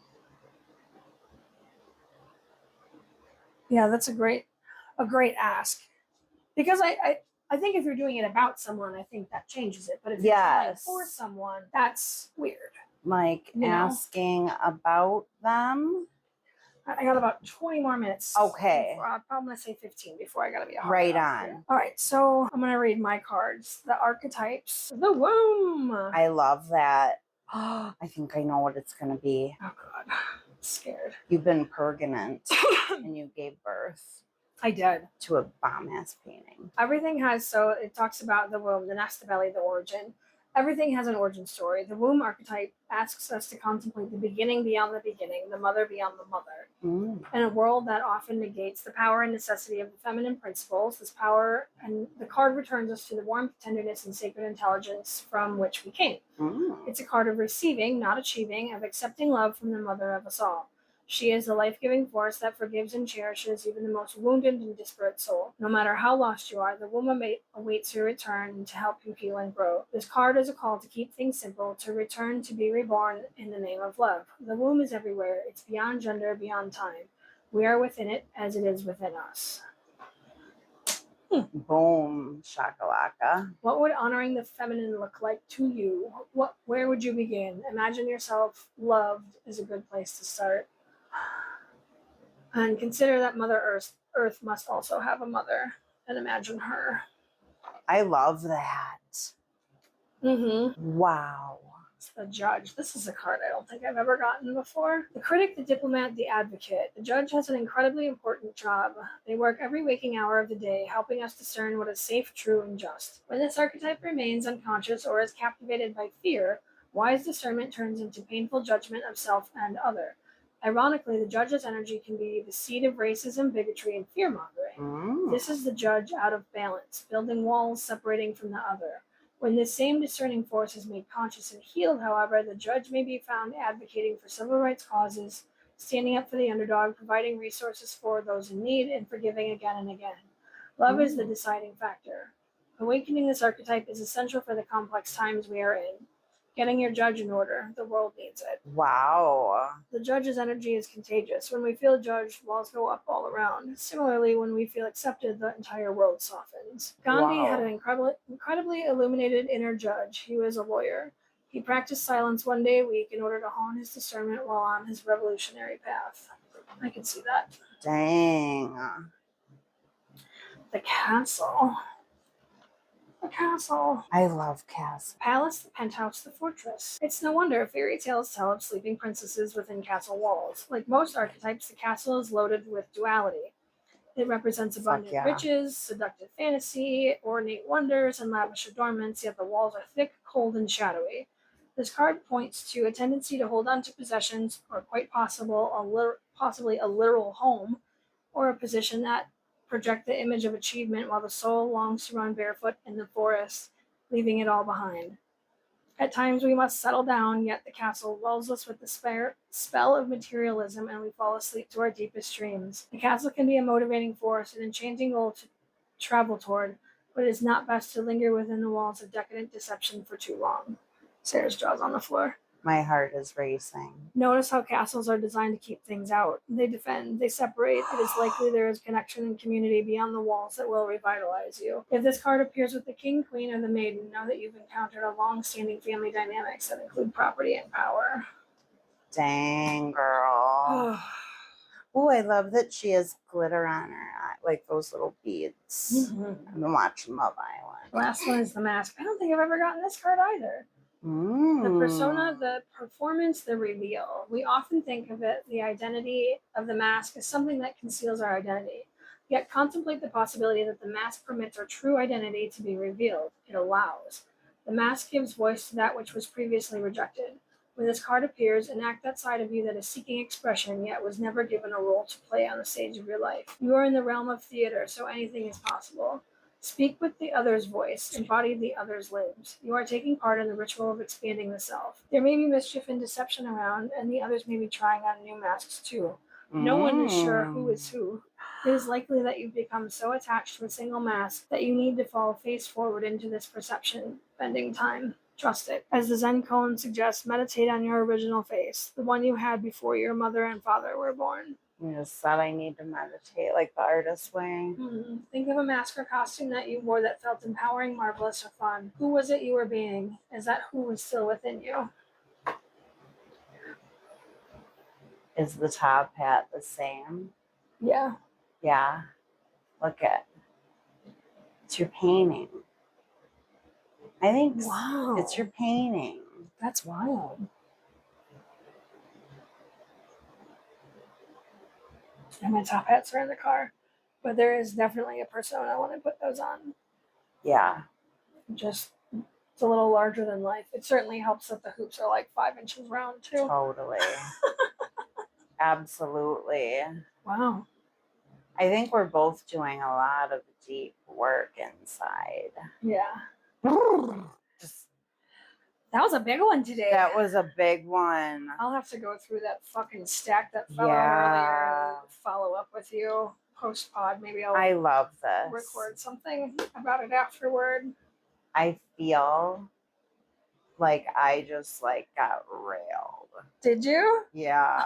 Yeah, that's a great ask. Because I think if you're doing it about someone, I think that changes it. But if you're trying Yes. for someone, that's weird. Like You know? asking about them? I got about 20 more minutes. Okay. Before, I'm going to say 15 before I got to be Right on. Here. All right, so I'm going to read my cards. The archetypes. The womb. I love that. I think I know what it's going to be. Oh, God. I'm scared. You've been pregnant and you gave birth I did. to a bomb-ass painting. Everything has, so it talks about the womb, the nest, the belly, the origin. Everything has an origin story. The womb archetype asks us to contemplate the beginning beyond the beginning, the mother beyond the mother. In a world that often negates the power and necessity of the feminine principles, this power and the card returns us to the warmth, tenderness, and sacred intelligence from which we came. It's a card of receiving, not achieving, of accepting love from the mother of us all. She is the life-giving force that forgives and cherishes even the most wounded and disparate soul. No matter how lost you are, the womb awaits your return to help you heal and grow. This card is a call to keep things simple, to return to be reborn in the name of love. The womb is everywhere. It's beyond gender, beyond time. We are within it as it is within us. Boom, shakalaka. What would honoring the feminine look like to you? Where would you begin? Imagine yourself loved is a good place to start. And consider that Mother Earth must also have a mother, and imagine her. I love that. Wow. It's the Judge. This is a card I don't think I've ever gotten before. The critic, the diplomat, the advocate. The Judge has an incredibly important job. They work every waking hour of the day, helping us discern what is safe, true, and just. When this archetype remains unconscious or is captivated by fear, wise discernment turns into painful judgment of self and other. Ironically, the Judge's energy can be the seed of racism, bigotry, and fear-mongering. This is the Judge out of balance, building walls separating from the other. When this same discerning force is made conscious and healed, however, the Judge may be found advocating for civil rights causes, standing up for the underdog, providing resources for those in need, and forgiving again and again. Love is the deciding factor. Awakening this archetype is essential for the complex times we are in. Getting your Judge in order. The world needs it. Wow. The Judge's energy is contagious. When we feel judged, walls go up all around. Similarly, when we feel accepted, the entire world softens. Gandhi had an incredibly illuminated inner Judge. He was a lawyer. He practiced silence one day a week in order to hone his discernment while on his revolutionary path. I can see that. Dang. The Castle. The castle. I love castles. Palace, the penthouse, the fortress. It's no wonder fairy tales tell of sleeping princesses within castle walls. Like most archetypes, the castle is loaded with duality. It represents abundant riches, seductive fantasy, ornate wonders, and lavish adornments, yet the walls are thick, cold, and shadowy. This card points to a tendency to hold on to possessions, or quite possibly a literal home, or a position that project the image of achievement while the soul longs to run barefoot in the forest, leaving it all behind. At times we must settle down, yet the castle lulls us with the spell of materialism and we fall asleep to our deepest dreams. The castle can be a motivating force, an enchanting goal to travel toward, but it is not best to linger within the walls of decadent deception for too long. Sarah's jaw's on the floor. My heart is racing. Notice how castles are designed to keep things out. They defend, they separate. It is likely there is connection and community beyond the walls that will revitalize you. If this card appears with the king, queen, or the maiden, know that you've encountered a long-standing family dynamics that include property and power. Dang, girl. Oh, I love that she has glitter on her eye, like those little beads. Mhm. I've been watching Love Island. The last one is the mask. I don't think I've ever gotten this card either. The persona, the performance, the reveal. We often think of it, the identity of the mask, as something that conceals our identity. Yet contemplate the possibility that the mask permits our true identity to be revealed. It allows. The mask gives voice to that which was previously rejected. When this card appears, enact that side of you that is seeking expression, yet was never given a role to play on the stage of your life. You are in the realm of theater, so anything is possible. Speak with the other's voice, embody the other's limbs. You are taking part in the ritual of expanding the self. There may be mischief and deception around, and the others may be trying on new masks too. No one is sure who is who. It is likely that you've become so attached to a single mask that you need to fall face forward into this perception, bending time. Trust it. As the Zen koan suggests, meditate on your original face, the one you had before your mother and father were born. You just said I need to meditate like the artist way. Think of a mask or costume that you wore that felt empowering, marvelous, or fun. Who was it you were being? Is that who was still within you? Is the top hat the same? Yeah. Yeah. Look at it's your painting. I think Wow. it's your painting. That's wild. And my top hats are in the car. But there is definitely a persona when I put those on. Yeah. Just, it's a little larger than life. It certainly helps that the hoops are like 5 inches round too. Totally. Absolutely. Wow. I think we're both doing a lot of deep work inside. Yeah. Just, That was a big one today. that was a big one. I'll have to go through that fucking stack that fell out earlier and follow up with you post pod. Maybe I I'll love this. record something about it afterward. I feel like I just like got railed. Did you? Yeah.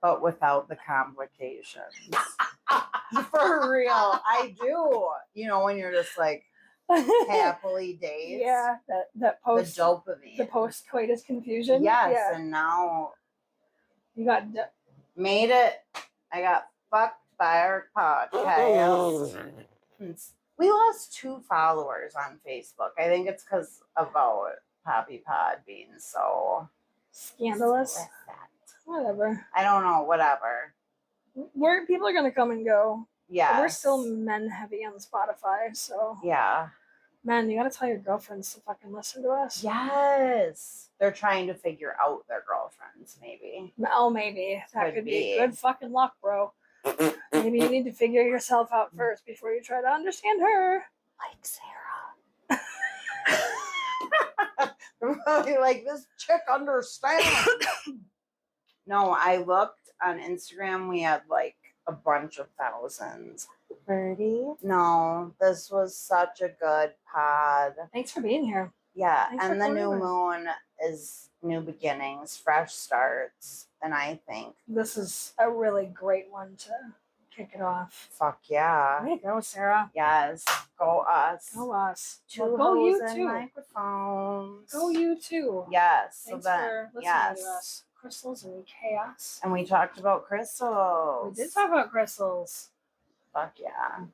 But without the complications. For real. I do. You know, when you're just like happily dazed. Yeah, that post The dopamine. the post coitus confusion. Yes, Yeah. and now You got made it. I got fucked by our podcast. We lost 2 followers on Facebook. I think it's because about Poppy Pod being so scandalous. explicit. Whatever. I don't know, whatever. People are gonna come and go. Yeah. We're still men heavy on Spotify, so Yeah. man, you gotta tell your girlfriends to fucking listen to us. Yes. They're trying to figure out their girlfriends, maybe. Oh, maybe. That Could could be be. good fucking luck, bro. Maybe you need to figure yourself out first before you try to understand her. Like Sarah. Really like this chick understands. No, I looked on Instagram. We had like a bunch of thousands. Birdie? No, this was such a good pod. Thanks for being here. Yeah, Thanks for and the coming new over. moon is new beginnings, fresh starts, and I think This is a really great one to kick it off. fuck yeah. Way to go, Sarah. Yes, go us. Go us. 2 Well, go you hoes and too. microphones. Go you too. Yes. Thanks so then, for listening yes. to us. Crystals and chaos. And we talked about crystals. We did talk about crystals. Fuck yeah.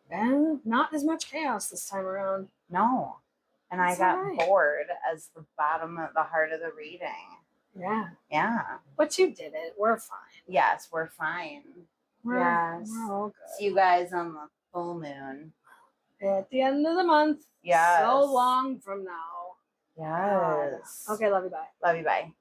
And not as much chaos this time around. No. And That's I got alright. bored as the bottom of the heart of the reading. Yeah. Yeah. But you did it. We're fine. Yes, we're fine. Yes. We're all good. See you guys on the full moon. At the end of the month. Yes. So long from now. Yes. Okay, love you. Bye. Love you. Bye.